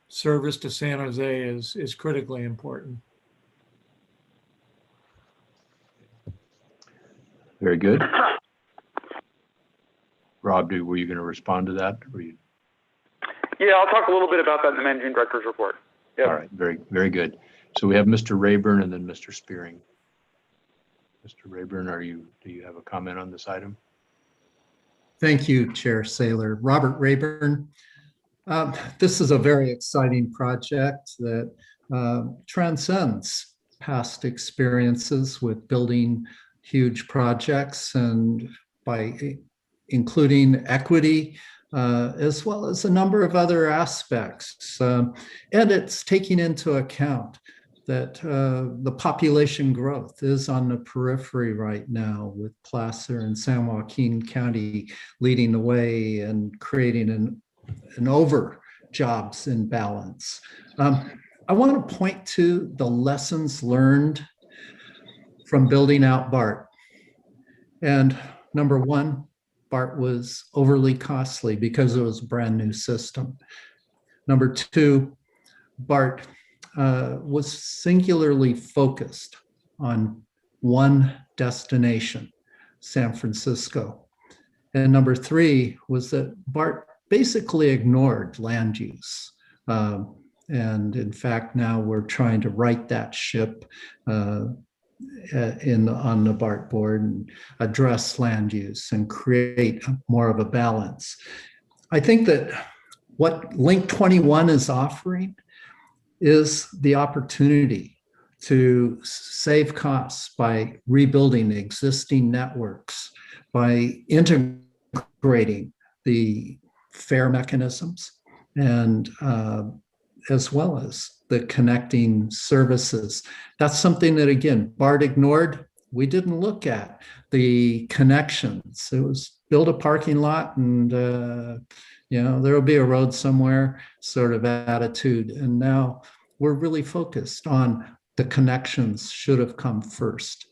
service to San Jose is critically important. Very good. Rob, were you going to respond to that? Yeah, I'll talk a little bit about that in the managing director's report. Yeah. All right, very, very good. So we have Mr. Rayburn and then Mr. Spearing. Mr. Rayburn, do you have a comment on this item? Thank you, Chair Saylor. Robert Rayburn. This is a very exciting project that transcends past experiences with building huge projects, and by including equity, as well as a number of other aspects. And it's taking into account that the population growth is on the periphery right now, with Placer and San Joaquin County leading the way and creating an over jobs imbalance. I want to point to the lessons learned from building out Bart. And number one, Bart was overly costly because it was a brand new system. Number two, Bart was singularly focused on one destination, San Francisco. And number three was that Bart basically ignored land use. And in fact, now we're trying to right that ship on the Bart board and address land use and create more of a balance. I think that what Link 21 is offering is the opportunity to save costs by rebuilding existing networks, by integrating integrating the fare mechanisms and as well as the connecting services. That's something that, again, Bart ignored. We didn't look at the connections. It was build a parking lot and, there'll be a road somewhere sort of attitude. And now we're really focused on the connections should have come first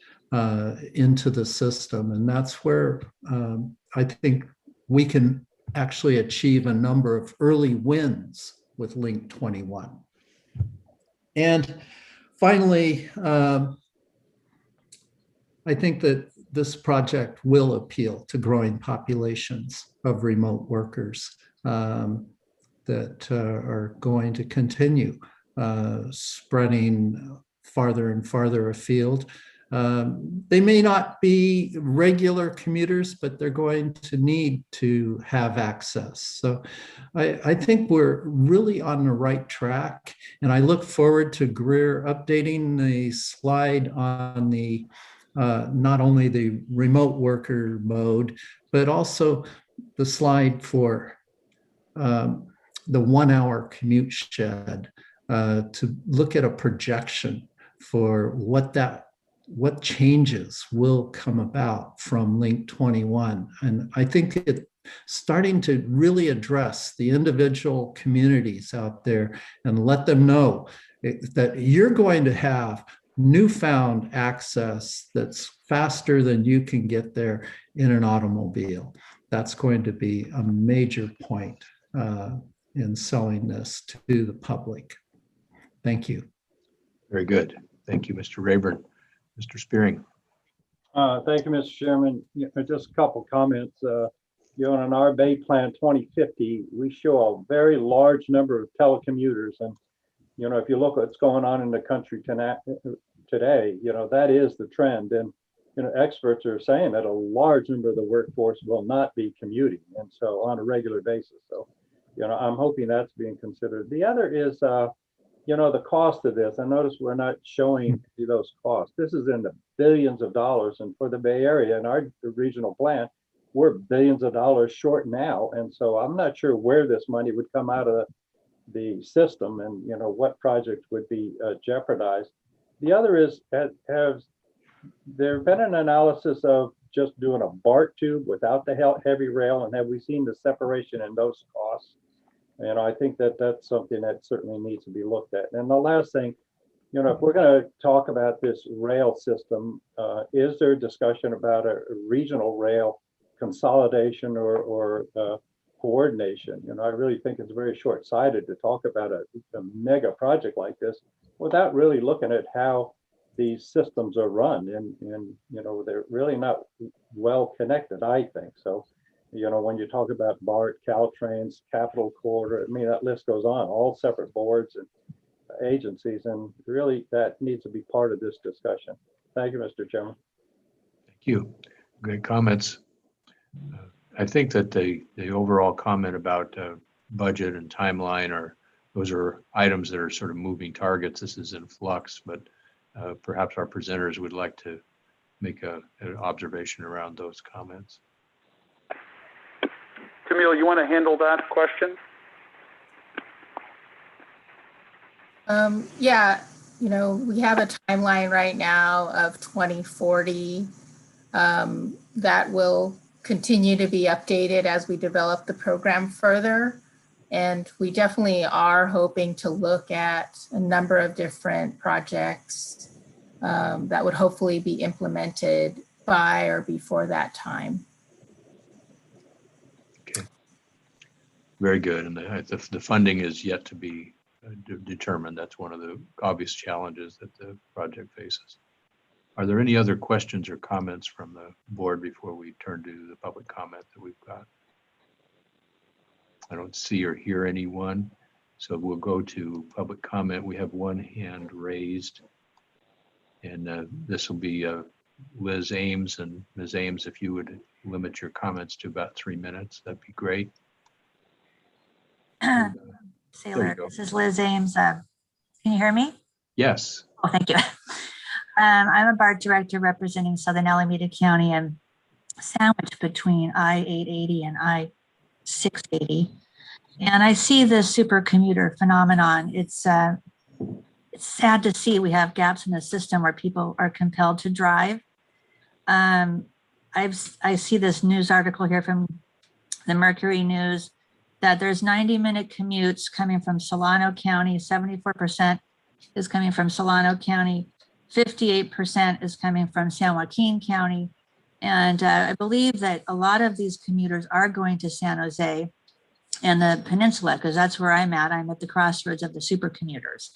into the system. And that's where I think we can actually achieve a number of early wins with Link 21. And finally, I think that this project will appeal to growing populations of remote workers that are going to continue spreading farther and farther afield. They may not be regular commuters, but they're going to need to have access. So I think we're really on the right track. And I look forward to Greer updating the slide on the not only the remote worker mode, but also the slide for the 1 hour commute shed to look at a projection for what changes will come about from Link 21. And I think it's starting to really address the individual communities out there and let them know that you're going to have newfound access that's faster than you can get there in an automobile. That's going to be a major point in selling this to the public. Thank you. Very good. Thank you, Mr. Rayburn. Mr. Spearing. Thank you, Mr. Chairman. Just a couple comments. In our Bay Plan 2050, we show a very large number of telecommuters. And, if you look at what's going on in the country today, that is the trend. And, experts are saying that a large number of the workforce will not be commuting. And so on a regular basis. So, I'm hoping that's being considered. The other is, the cost of this. I notice we're not showing those costs. This is in the billions of dollars. And for the Bay Area and our regional plan, we're billions of dollars short now. And so I'm not sure where this money would come out of the system and, what project would be jeopardized. The other is, has there been an analysis of just doing a BART tube without the heavy rail? And have we seen the separation in those costs? And I think that that's something that certainly needs to be looked at. And the last thing, if we're going to talk about this rail system, is there a discussion about a regional rail consolidation or coordination? I really think it's very short-sighted to talk about a mega project like this without really looking at how these systems are run. And they're really not well connected, I think. So, when you talk about BART, Caltrains, Capital Corridor, that list goes on, all separate boards and agencies, and really that needs to be part of this discussion. Thank you, Mr. Chairman. Thank you. Great comments. I think that the overall comment about budget and timeline those are items that are sort of moving targets. This is in flux, but perhaps our presenters would like to make an observation around those comments. Camille, you want to handle that question? Yeah, we have a timeline right now of 2040 that will continue to be updated as we develop the program further. And we definitely are hoping to look at a number of different projects that would hopefully be implemented by or before that time. Okay. Very good. And the funding is yet to be determined. That's one of the obvious challenges that the project faces. Are there any other questions or comments from the board before we turn to the public comment that we've got? I don't see or hear anyone. So we'll go to public comment. We have one hand raised. And this will be Liz Ames. And Ms. Ames, if you would limit your comments to about 3 minutes, that'd be great. Sailor, this is Liz Ames. Can you hear me? Yes. Oh, thank you. I'm a BART director representing Southern Alameda County, and sandwiched between I-880 and I-680. And I see this super commuter phenomenon. It's sad to see we have gaps in the system where people are compelled to drive. I see this news article here from the Mercury News that there's 90-minute commutes coming from Solano County, 74% is coming from Solano County, 58% is coming from San Joaquin County. And I believe that a lot of these commuters are going to San Jose and the peninsula, because that's where I'm at. I'm at the crossroads of the super commuters.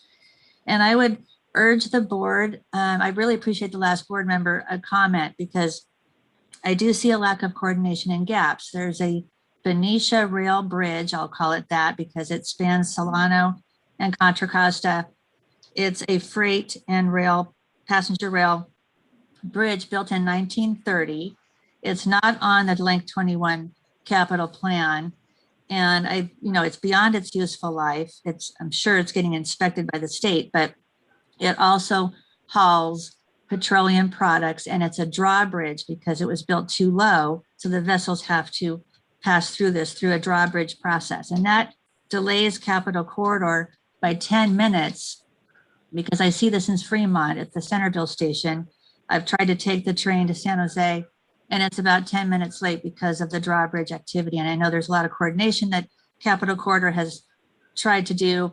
And I would urge the board, I really appreciate the last board member comment, because I do see a lack of coordination and gaps. There's a Benicia Rail Bridge, I'll call it that, because it spans Solano and Contra Costa. It's a freight and rail, passenger rail bridge built in 1930. It's not on the Link 21 capital plan. And it's beyond its useful life. I'm sure it's getting inspected by the state, but it also hauls petroleum products, and it's a drawbridge because it was built too low. So the vessels have to pass through a drawbridge process. And that delays Capital Corridor by 10 minutes, because I see this in Fremont at the Centerville station. I've tried to take the train to San Jose, and it's about 10 minutes late because of the drawbridge activity. And I know there's a lot of coordination that Capital Corridor has tried to do.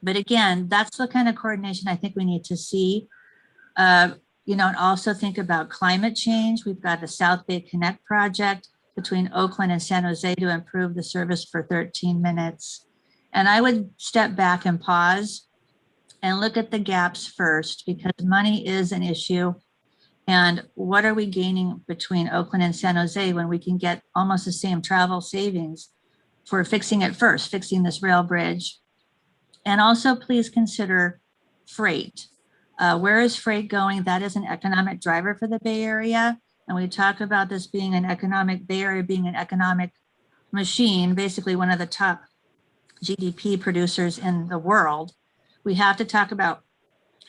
But again, that's the kind of coordination I think we need to see. And also think about climate change. We've got the South Bay Connect project between Oakland and San Jose to improve the service for 13 minutes. And I would step back and pause and look at the gaps first, because money is an issue. And what are we gaining between Oakland and San Jose when we can get almost the same travel savings for fixing it first, fixing this rail bridge? And also please consider freight. Where is freight going? That is an economic driver for the Bay Area. And we talk about this being an economic, Bay Area being an economic machine, basically one of the top GDP producers in the world. We have to talk about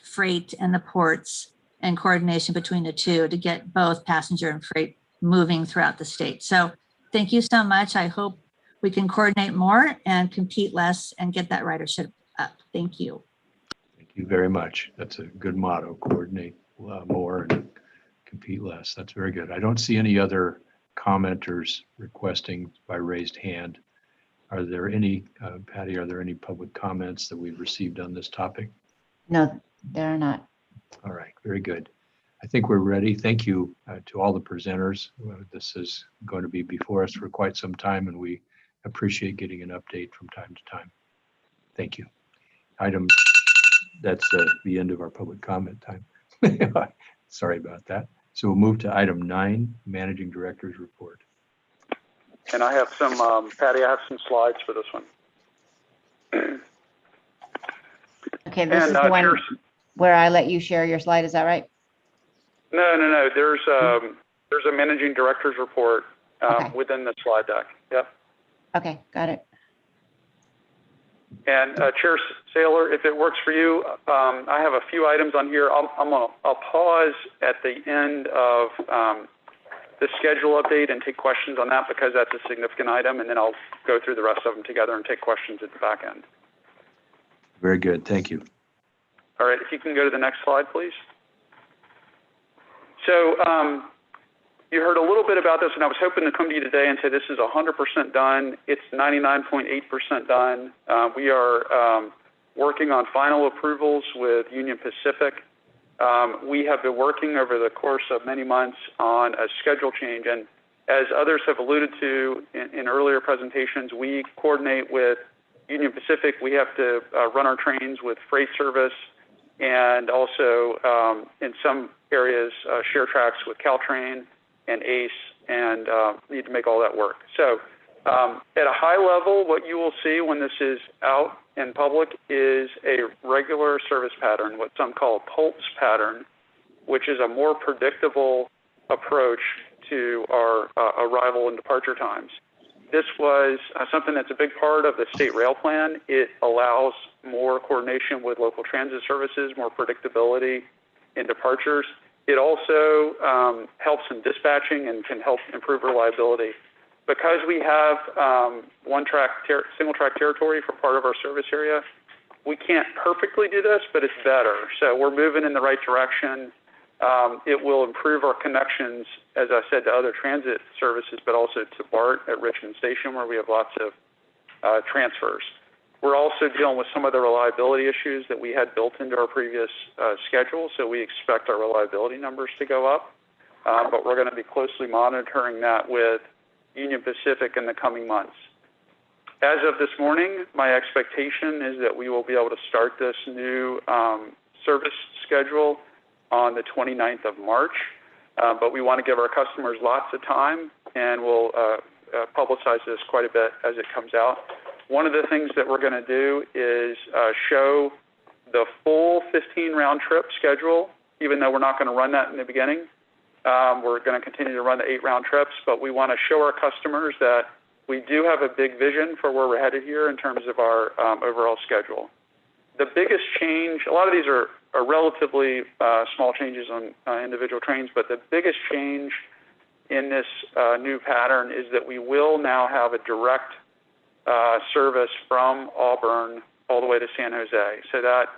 freight and the ports and coordination between the two to get both passenger and freight moving throughout the state. So thank you so much. I hope we can coordinate more and compete less and get that ridership up. Thank you. Thank you very much. That's a good motto, coordinate more and compete less. That's very good. I don't see any other commenters requesting by raised hand. Are there any, Patty, are there any public comments that we've received on this topic? No, there are not. All right, very good. I think we're ready. Thank you to all the presenters. This is going to be before us for quite some time, and we appreciate getting an update from time to time. Thank you. That's the end of our public comment time. Sorry about that. So we'll move to item 9, Managing Director's Report. And I have some, Patty, I have some slides for this one. Okay, this is the one where I let you share your slide. Is that right? No. There's a Managing Director's Report within the slide deck. Yep. Okay, got it. And Chair Saylor, if it works for you, I have a few items on here. I'll pause at the end of the schedule update and take questions on that, because that's a significant item, and then I'll go through the rest of them together and take questions at the back end. Very good. Thank you. All right, if you can go to the next slide, please. So you heard a little bit about this, and I was hoping to come to you today and say this is 100% done. It's 99.8% done. We are working on final approvals with Union Pacific. We have been working over the course of many months on a schedule change, and as others have alluded to in earlier presentations, we coordinate with Union Pacific. We have to run our trains with freight service, and also in some areas share tracks with Caltrain and ACE, and need to make all that work. So at a high level, what you will see when this is out in public is a regular service pattern, what some call a pulse pattern, which is a more predictable approach to our arrival and departure times. This was something that's a big part of the state rail plan. It allows more coordination with local transit services, more predictability in departures. It also helps in dispatching and can help improve reliability. Because we have single track territory for part of our service area, we can't perfectly do this, but it's better. So we're moving in the right direction. It will improve our connections, as I said, to other transit services, but also to Bart at Richmond Station, where we have lots of transfers. We're also dealing with some of the reliability issues that we had built into our previous schedule, so we expect our reliability numbers to go up. But we're going to be closely monitoring that with Union Pacific in the coming months. As of this morning, my expectation is that we will be able to start this new service schedule on the 29th of March, but we want to give our customers lots of time, and we'll publicize this quite a bit as it comes out. One of the things that we're going to do is show the full 15 round trip schedule, even though we're not going to run that in the beginning. We're going to continue to run the 8 round trips, but we want to show our customers that we do have a big vision for where we're headed here in terms of our overall schedule. The biggest change, a lot of these are relatively small changes on individual trains, but the biggest change in this new pattern is that we will now have a direct service from Auburn all the way to San Jose. So that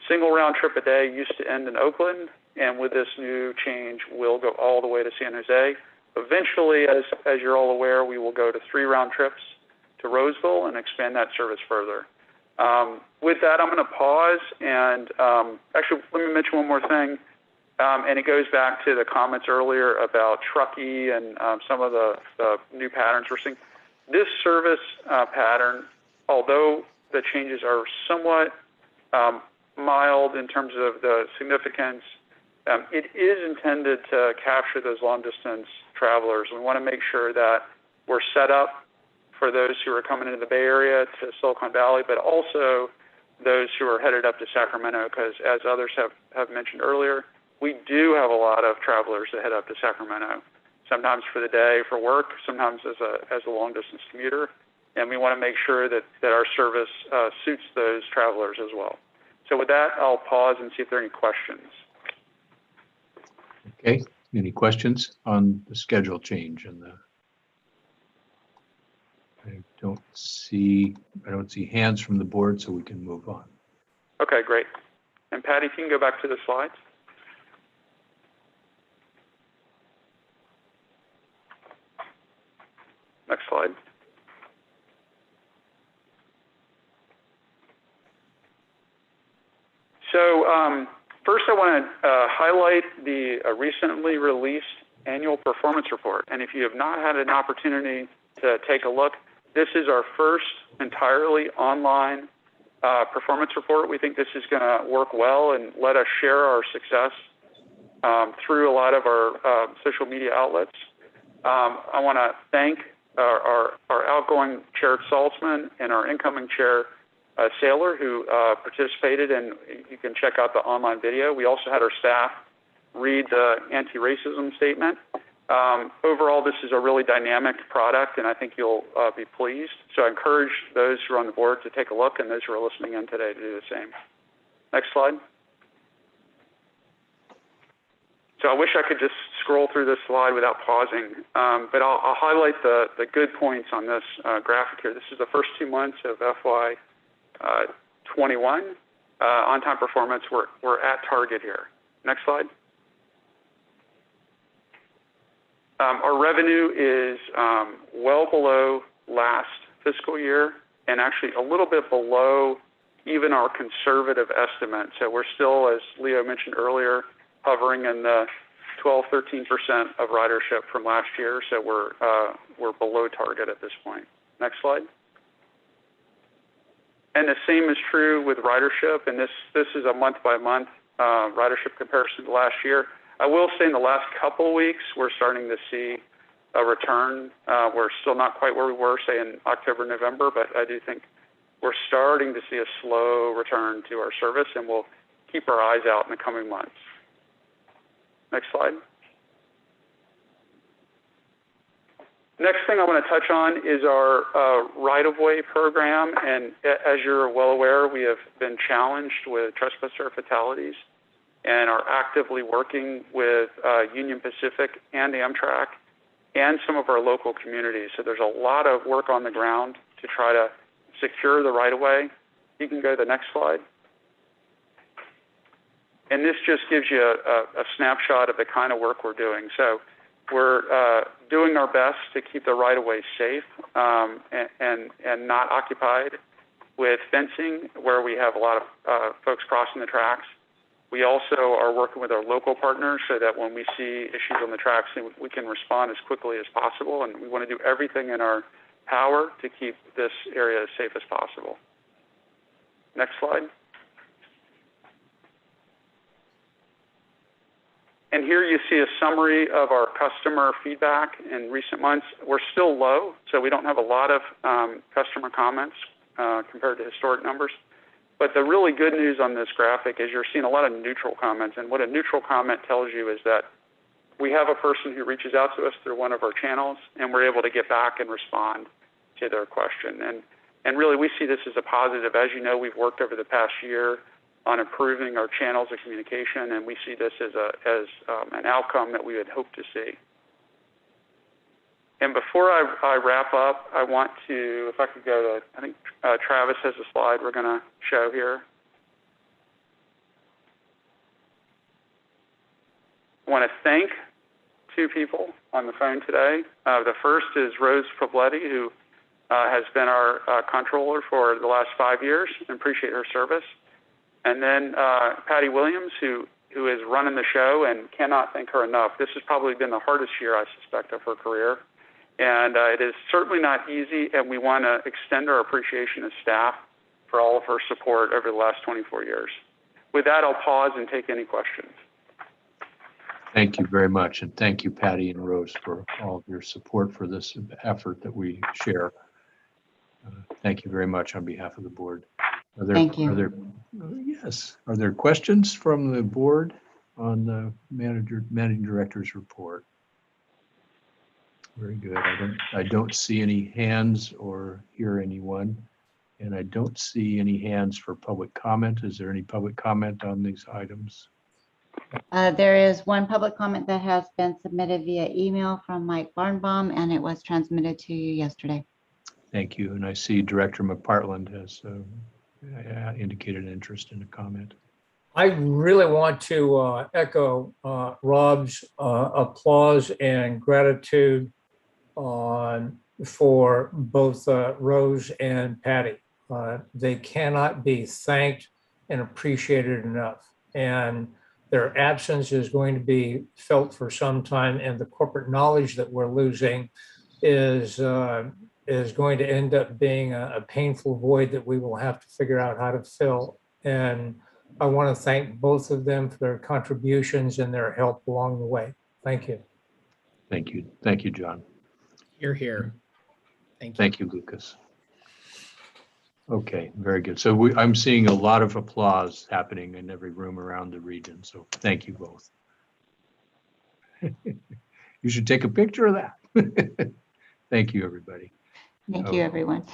single round trip a day used to end in Oakland, and with this new change, we'll go all the way to San Jose. Eventually, as you're all aware, we will go to 3 round trips to Roseville and expand that service further. With that, I'm going to pause and actually let me mention one more thing, and it goes back to the comments earlier about Truckee and some of the new patterns we're seeing. This service pattern, although the changes are somewhat mild in terms of the significance, it is intended to capture those long-distance travelers. We want to make sure that we're set up for those who are coming into the Bay Area to Silicon Valley, but also those who are headed up to Sacramento, because as others have mentioned earlier, we do have a lot of travelers that head up to Sacramento, sometimes for the day for work, sometimes as a long-distance commuter, and we want to make sure that our service suits those travelers as well. So with that, I'll pause and see if there are any questions. Okay, any questions on the schedule change and I don't see hands from the board, so we can move on. Okay, great. And Patty, if you can go back to the slides. Next slide. So first I want to highlight the recently released annual performance report. And if you have not had an opportunity to take a look, this is our first entirely online performance report. We think this is going to work well and let us share our success through a lot of our social media outlets. I want to thank our outgoing Chair Saltzman and our incoming Chair Saylor, who participated, and you can check out the online video. We also had our staff read the anti-racism statement. Overall, this is a really dynamic product, and I think you'll be pleased. So I encourage those who are on the board to take a look, and those who are listening in today to do the same. Next slide. So I wish I could just scroll through this slide without pausing, but I'll highlight the good points on this graphic here. This is the first 2 months of FY 21. On-time performance, we're at target here. Next slide. Our revenue is well below last fiscal year and actually a little bit below even our conservative estimate. So we're still, as Leo mentioned earlier, hovering in the 12-13% of ridership from last year. So we're below target at this point. Next slide. And the same is true with ridership, and this is a month-by-month ridership comparison to last year. I will say in the last couple of weeks, we're starting to see a return. We're still not quite where we were, say, in October, November, but I do think we're starting to see a slow return to our service, and we'll keep our eyes out in the coming months. Next slide. Next thing I want to touch on is our right-of-way program, and as you're well aware, we have been challenged with trespasser fatalities and are actively working with Union Pacific and Amtrak and some of our local communities. So there's a lot of work on the ground to try to secure the right-of-way. You can go to the next slide. And this just gives you a snapshot of the kind of work we're doing. So we're doing our best to keep the right-of-way safe and not occupied with fencing where we have a lot of folks crossing the tracks. We also are working with our local partners so that when we see issues on the tracks, we can respond as quickly as possible. And we want to do everything in our power to keep this area as safe as possible. Next slide. And here you see a summary of our customer feedback in recent months. We're still low, so we don't have a lot of customer comments compared to historic numbers. But the really good news on this graphic is you're seeing a lot of neutral comments. And what a neutral comment tells you is that we have a person who reaches out to us through one of our channels, and we're able to get back and respond to their question. And really, we see this as a positive. As you know, we've worked over the past year on improving our channels of communication, and we see this as an outcome that we had hoped to see. And before I wrap up, I want to, if I could go to, I think Travis has a slide we're going to show here. I want to thank two people on the phone today. The first is Rose Pobletti, who has been our controller for the last 5 years, and appreciate her service. And then Patty Williams, who is running the show, and cannot thank her enough. This has probably been the hardest year, I suspect, of her career. And it is certainly not easy, and we want to extend our appreciation as staff for all of her support over the last 24 years. With that, I'll pause and take any questions. Thank you very much, and thank you, Patty and Rose, for all of your support for this effort that we share. Thank you very much on behalf of the board. Thank you. Are there questions from the board on the managing director's report? Very good. I don't see any hands or hear anyone, and I don't see any hands for public comment. Is there any public comment on these items? There is one public comment that has been submitted via email from Mike Barnbaum, and it was transmitted to you yesterday. Thank you. And I see Director McPartland has indicated an interest in a comment. I really want to echo Rob's applause and gratitude for both Rose and Patty. They cannot be thanked and appreciated enough. And their absence is going to be felt for some time, and the corporate knowledge that we're losing is going to end up being a painful void that we will have to figure out how to fill. And I want to thank both of them for their contributions and their help along the way. Thank you. Thank you. Thank you, John. You're here. Thank you. Thank you, Lucas. Okay, very good. So I'm seeing a lot of applause happening in every room around the region. So thank you both. You should take a picture of that. Thank you, everybody. Thank you, everyone.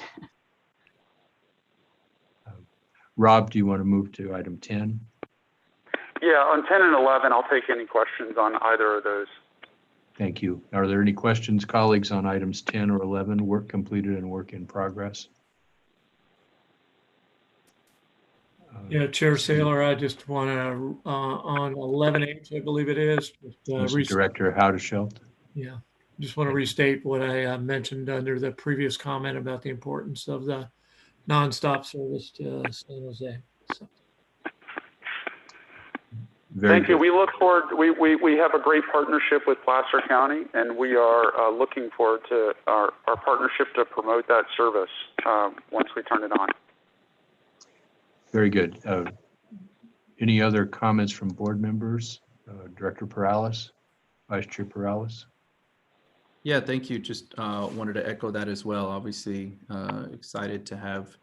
Rob, do you want to move to item 10? Yeah, on 10 and 11, I'll take any questions on either of those. Thank you. Are there any questions, colleagues, on items 10 or 11, work completed and work in progress? Yeah, Chair Saylor, I just want to, on 11H, I believe it is. Director Howdeshelt. Yeah, just want to restate what I mentioned under the previous comment about the importance of the nonstop service to San Jose. So. Thank you. We look forward. We have a great partnership with Placer County, and we are looking forward to our partnership to promote that service once we turn it on. Very good. Any other comments from board members? Director Perales, Vice Chair Perales? Yeah, thank you. Just wanted to echo that as well. Obviously, excited to have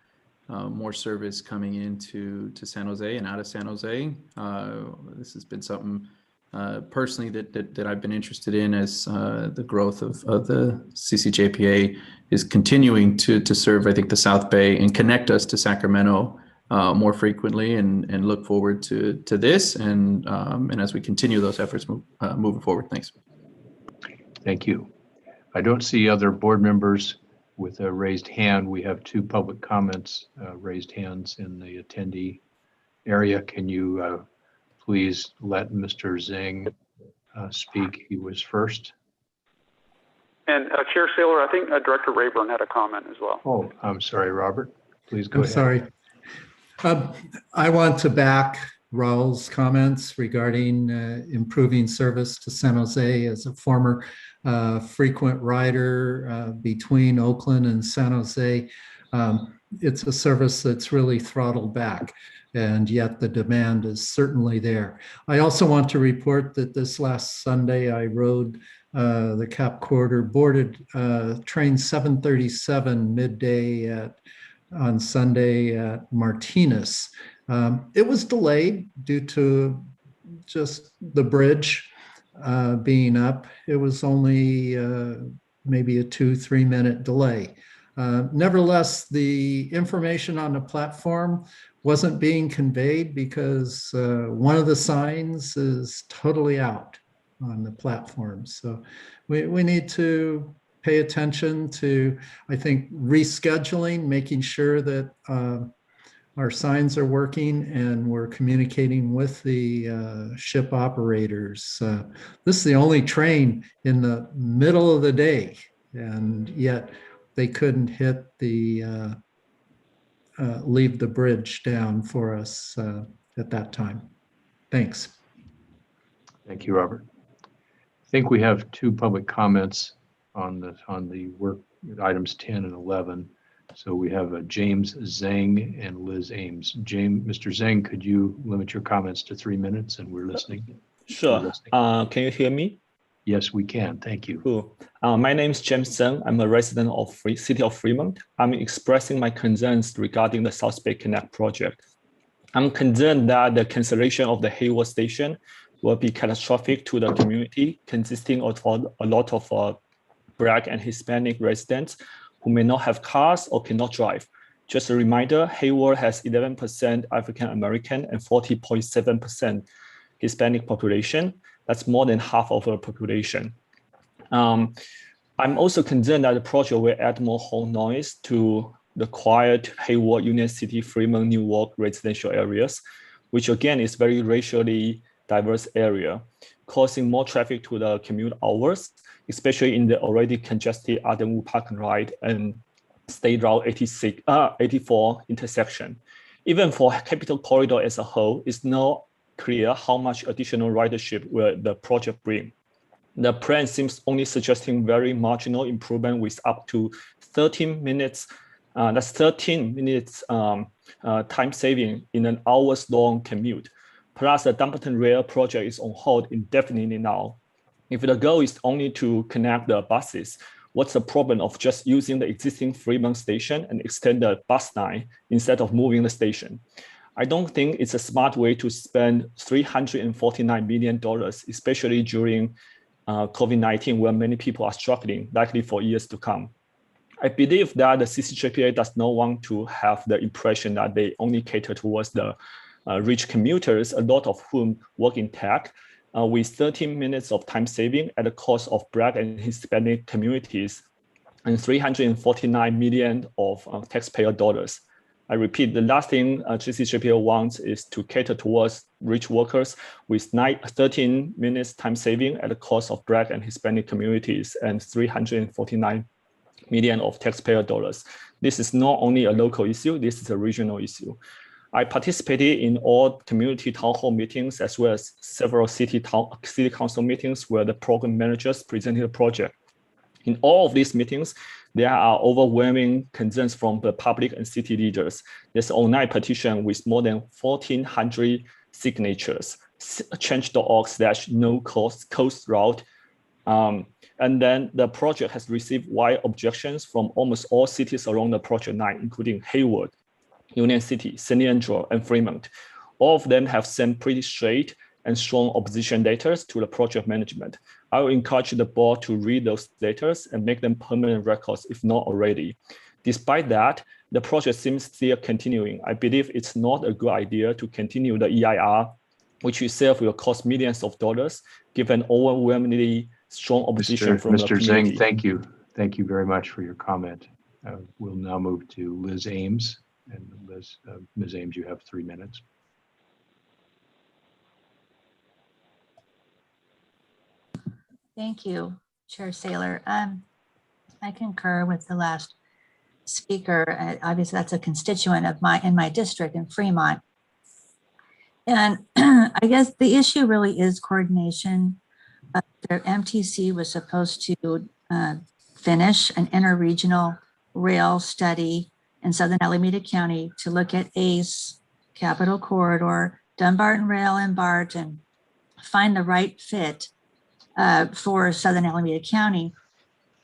more service coming into San Jose and out of San Jose. This has been something personally that I've been interested in as the growth of the CCJPA is continuing to serve, I think, the South Bay and connect us to Sacramento more frequently, and look forward to this and as we continue those efforts moving forward. Thanks. Thank you. I don't see other board members with a raised hand. We have 2 public comments, raised hands in the attendee area. Can you please let Mr. Zhang speak? He was first. And Chair Saylor, I think Director Rayburn had a comment as well. Oh, I'm sorry, Robert. Please go I'm ahead. sorry. I want to back Raul's comments regarding improving service to San Jose. As a former frequent rider between Oakland and San Jose, it's a service that's really throttled back, and yet the demand is certainly there. I also want to report that this last Sunday I rode the Cap Corridor, boarded train 737 midday on Sunday at Martinez. It was delayed due to just the bridge being up. It was only maybe a 2-3 minute delay. Nevertheless, the information on the platform wasn't being conveyed because one of the signs is totally out on the platform. So we need to pay attention to, I think, rescheduling, making sure that our signs are working and we're communicating with the ship operators. This is the only train in the middle of the day, and yet they couldn't hit the leave the bridge down for us at that time. Thanks. Thank you, Robert. I think we have 2 public comments on the work items 10 and 11. So we have James Zhang and Liz Ames. Mr. Zhang, could you limit your comments to 3 minutes, and we're listening? Sure. Can you hear me? Yes, we can. Thank you. Cool. My name is James Zhang. I'm a resident of City of Fremont. I'm expressing my concerns regarding the South Bay Connect project. I'm concerned that the cancellation of the Hayward station will be catastrophic to the community, consisting of a lot of Black and Hispanic residents who may not have cars or cannot drive. Just a reminder, Hayward has 11% African American and 40.7% Hispanic population. That's more than half of our population. I'm also concerned that the project will add more home noise to the quiet Hayward, Union City, Fremont, Newark residential areas, which again is very racially diverse area, causing more traffic to the commute hours, especially in the already congested Ardenwood Park and Ride and State Route 84 intersection. Even for Capitol Corridor as a whole, it's not clear how much additional ridership will the project bring. The plan seems only suggesting very marginal improvement with up to 13 minutes. That's 13 minutes time saving in an hours long commute. Plus the Dumbarton Rail project is on hold indefinitely now. If the goal is only to connect the buses, what's the problem of just using the existing Fremont station and extend the bus line instead of moving the station? I don't think it's a smart way to spend $349 million, especially during COVID-19, where many people are struggling, likely for years to come. I believe that the CCJPA does not want to have the impression that they only cater towards the rich commuters, a lot of whom work in tech, with 13 minutes of time saving at the cost of Black and Hispanic communities and $349 million of taxpayer dollars. I repeat, the last thing CCJPA wants is to cater towards rich workers with 13 minutes time saving at the cost of Black and Hispanic communities and $349 million of taxpayer dollars. This is not only a local issue, this is a regional issue. I participated in all community town hall meetings as well as several city council meetings where the program managers presented the project. In all of these meetings, there are overwhelming concerns from the public and city leaders. There's an online petition with more than 1,400 signatures, change.org/no-coast route. And then the project has received wide objections from almost all cities around the project line, including Hayward, Union City, San Leandro, and Fremont. All of them have sent pretty straight and strong opposition letters to the project management. I will encourage the board to read those letters and make them permanent records, if not already. Despite that, the project seems still continuing. I believe it's not a good idea to continue the EIR, which itself will cost millions of dollars, given overwhelmingly strong opposition from the Mr. community. Zhang, thank you. Thank you very much for your comment. We'll now move to Liz Ames. And Liz, Ms. Ames, you have 3 minutes. Thank you, Chair Saylor. I concur with the last speaker. Obviously, that's a constituent of in my district in Fremont. And I guess the issue really is coordination. The MTC was supposed to finish an interregional rail study in Southern Alameda County to look at ACE, Capital Corridor, Dumbarton Rail, and Bart, and find the right fit for Southern Alameda County.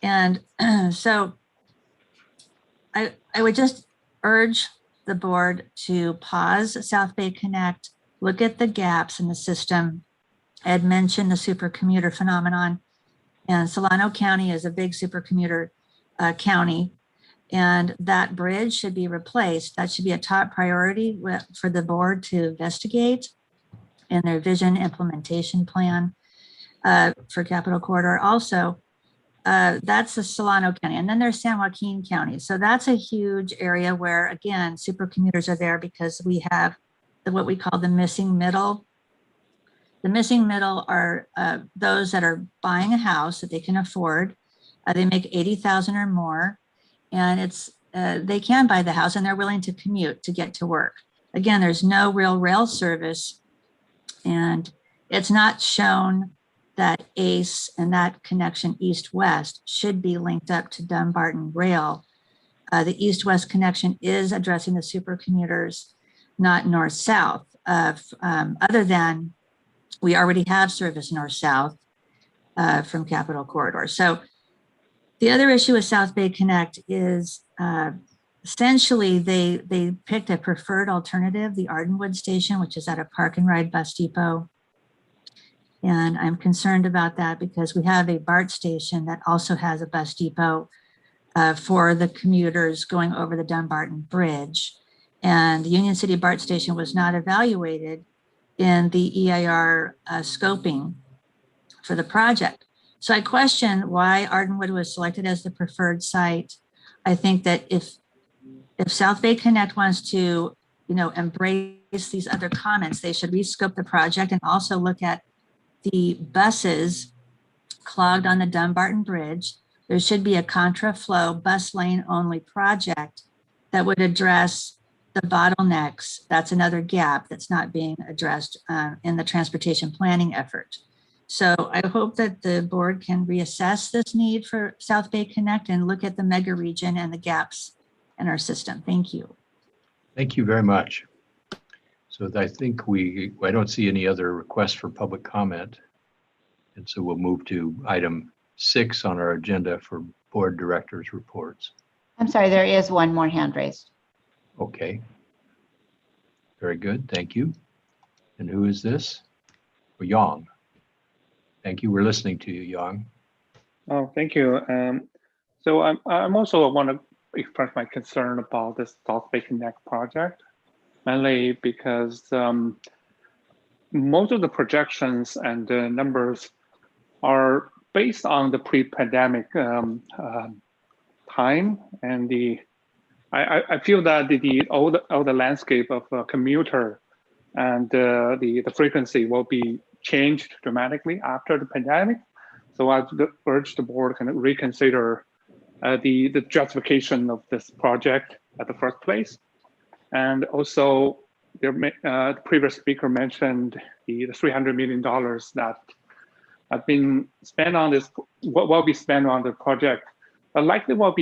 And so I would just urge the board to pause South Bay Connect, look at the gaps in the system. Ed mentioned the supercommuter phenomenon, and Solano County is a big supercommuter county, and that bridge should be replaced. That should be a top priority for the board to investigate in their vision implementation plan for Capital Corridor. Also, that's the Solano County, and then there's San Joaquin County. So that's a huge area where, again, supercommuters are there because we have what we call the missing middle. The missing middle are those that are buying a house that they can afford. They make $80,000 or more, and they can buy the house and they're willing to commute to get to work. Again, there's no real rail service, and it's not shown that ACE and that connection east-west should be linked up to Dumbarton Rail. The east-west connection is addressing the supercommuters, not north-south, other than we already have service north-south from Capital Corridor. So the other issue with South Bay Connect is essentially they picked a preferred alternative, the Ardenwood station, which is at a park and ride bus depot. And I'm concerned about that because we have a BART station that also has a bus depot for the commuters going over the Dumbarton Bridge. And the Union City BART station was not evaluated in the EIR scoping for the project. So I question why Ardenwood was selected as the preferred site. I think that if South Bay Connect wants to, embrace these other comments, they should rescope the project and also look at the buses clogged on the Dumbarton Bridge. There should be a contra-flow bus lane only project that would address the bottlenecks. That's another gap that's not being addressed in the transportation planning effort. So I hope that the board can reassess this need for South Bay Connect and look at the mega region and the gaps in our system. Thank you. Thank you very much. So I think I don't see any other requests for public comment. And so we'll move to item 6 on our agenda for board directors' reports. I'm sorry, there is one more hand raised. Okay. Very good, thank you. And who is this? Yang. Thank you, we're listening to you, Yang. Oh, thank you. So I'm also want to express my concern about this South Bay Connect project, mainly because most of the projections and the numbers are based on the pre-pandemic time, and I feel that all the landscape of a commuter and the frequency will be changed dramatically after the pandemic. So I urge the board to reconsider the justification of this project at the first place. And also, the previous speaker mentioned the $300 million that have been spent on this, what will be spent on the project, likely will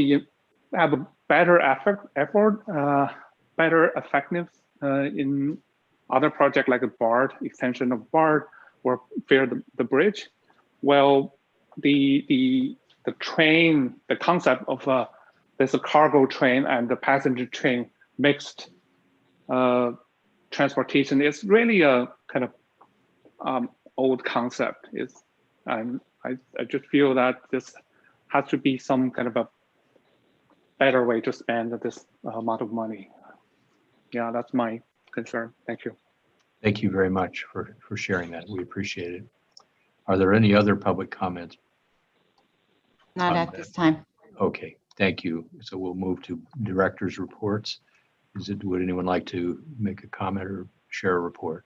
have a better effort, better effectiveness in other projects like a BART, extension of BART, or Fair the Bridge. Well, the train, the concept of there's a cargo train and the passenger train mixed transportation is really a kind of old concept. I just feel that this has to be some kind of better way to spend this amount of money. Yeah, that's my concern. Thank you. Thank you very much for sharing that. We appreciate it. Are there any other public comments? Not at this time. Okay, thank you. So we'll move to director's reports. Would anyone like to make a comment or share a report?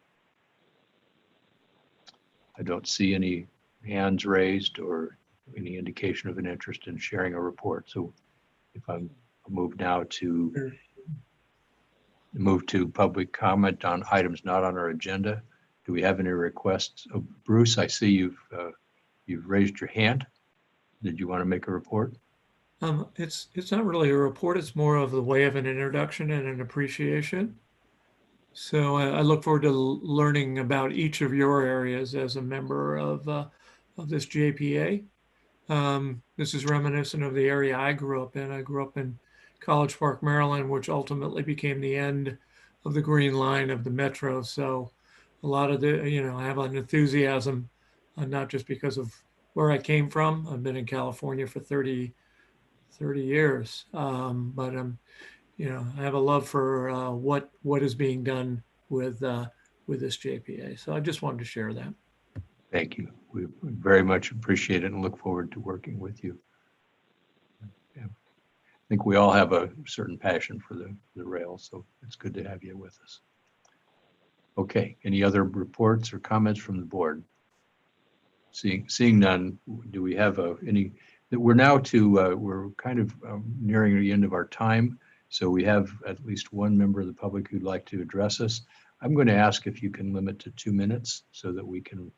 I don't see any hands raised or any indication of an interest in sharing a report. So if I'm move now to public comment on items not on our agenda. Do we have any requests? Oh, Bruce, I see you've raised your hand. Did you want to make a report? It's not really a report. It's more of the way of an introduction and an appreciation. So I look forward to learning about each of your areas as a member of this JPA. This is reminiscent of the area I grew up in. I grew up in College Park, Maryland, which ultimately became the end of the Green Line of the Metro. So a lot of I have an enthusiasm, not just because of where I came from. I've been in California for 30 years, but I have a love for what is being done with this JPA. So I just wanted to share that. Thank you. We very much appreciate it and look forward to working with you. Yeah. I think we all have a certain passion for the rail, so it's good to have you with us. Okay, any other reports or comments from the board? Seeing none, do we have any? We're now we're kind of nearing the end of our time, so we have at least one member of the public who'd like to address us. I'm going to ask if you can limit to 2 minutes so that we can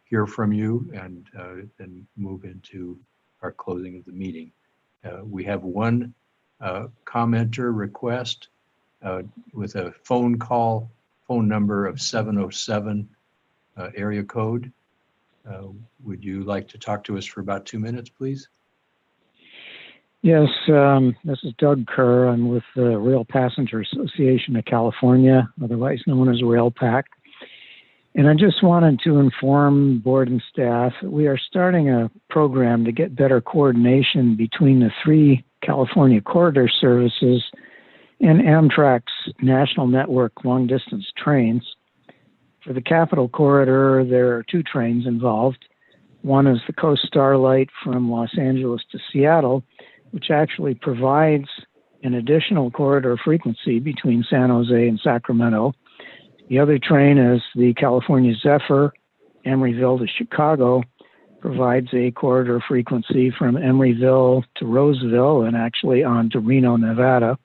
hear from you and then move into our closing of the meeting. We have one commenter request with a phone number of 707 area code. Would you like to talk to us for about 2 minutes, please? Yes, this is Doug Kerr. I'm with the Rail Passenger Association of California, otherwise known as RailPAC. And I just wanted to inform board and staff that we are starting a program to get better coordination between the 3 California corridor services and Amtrak's national network long-distance trains. For the Capital Corridor, there are 2 trains involved. One is the Coast Starlight from Los Angeles to Seattle, which actually provides an additional corridor frequency between San Jose and Sacramento. The other train is the California Zephyr, Emeryville to Chicago, provides a corridor frequency from Emeryville to Roseville and actually on to Reno, Nevada.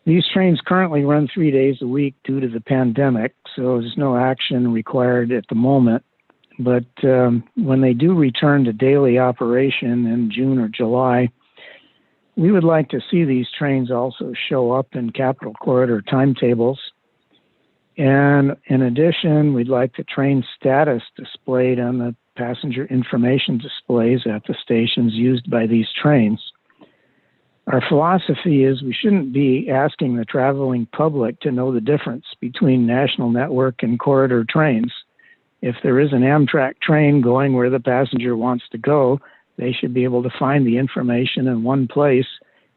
These trains currently run 3 days a week due to the pandemic, so there's no action required at the moment. But when they do return to daily operation in June or July, we would like to see these trains also show up in Capital Corridor timetables. And in addition, we'd like the train status displayed on the passenger information displays at the stations used by these trains. Our philosophy is we shouldn't be asking the traveling public to know the difference between national network and corridor trains. If there is an Amtrak train going where the passenger wants to go, they should be able to find the information in one place,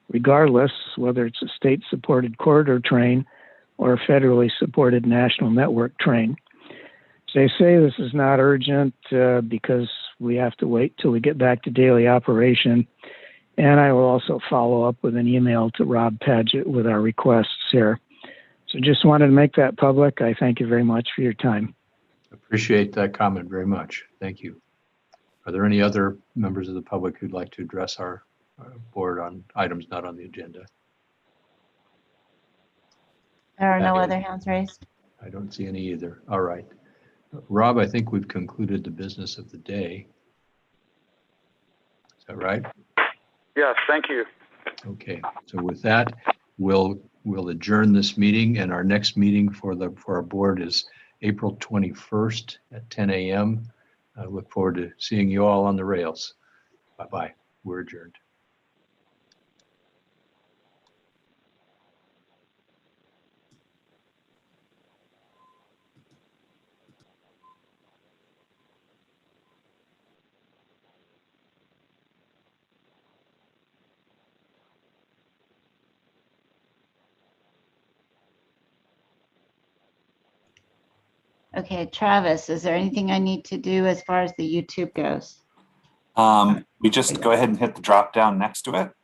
regardless whether it's a state-supported corridor train or a federally supported national network train. So they say this is not urgent because we have to wait till we get back to daily operation. And I will also follow up with an email to Rob Padgett with our requests here. So just wanted to make that public. I thank you very much for your time. Appreciate that comment very much. Thank you. Are there any other members of the public who'd like to address our board on items not on the agenda? There are no other hands raised. I don't see any either. All right. Rob, I think we've concluded the business of the day. Is that right? Yes, thank you. Okay. So with that, we'll adjourn this meeting, and our next meeting for our board is April 21st at 10 a.m. I look forward to seeing you all on the rails. Bye-bye. We're adjourned. Okay, Travis, is there anything I need to do as far as the YouTube goes? We just go ahead and hit the drop down next to it,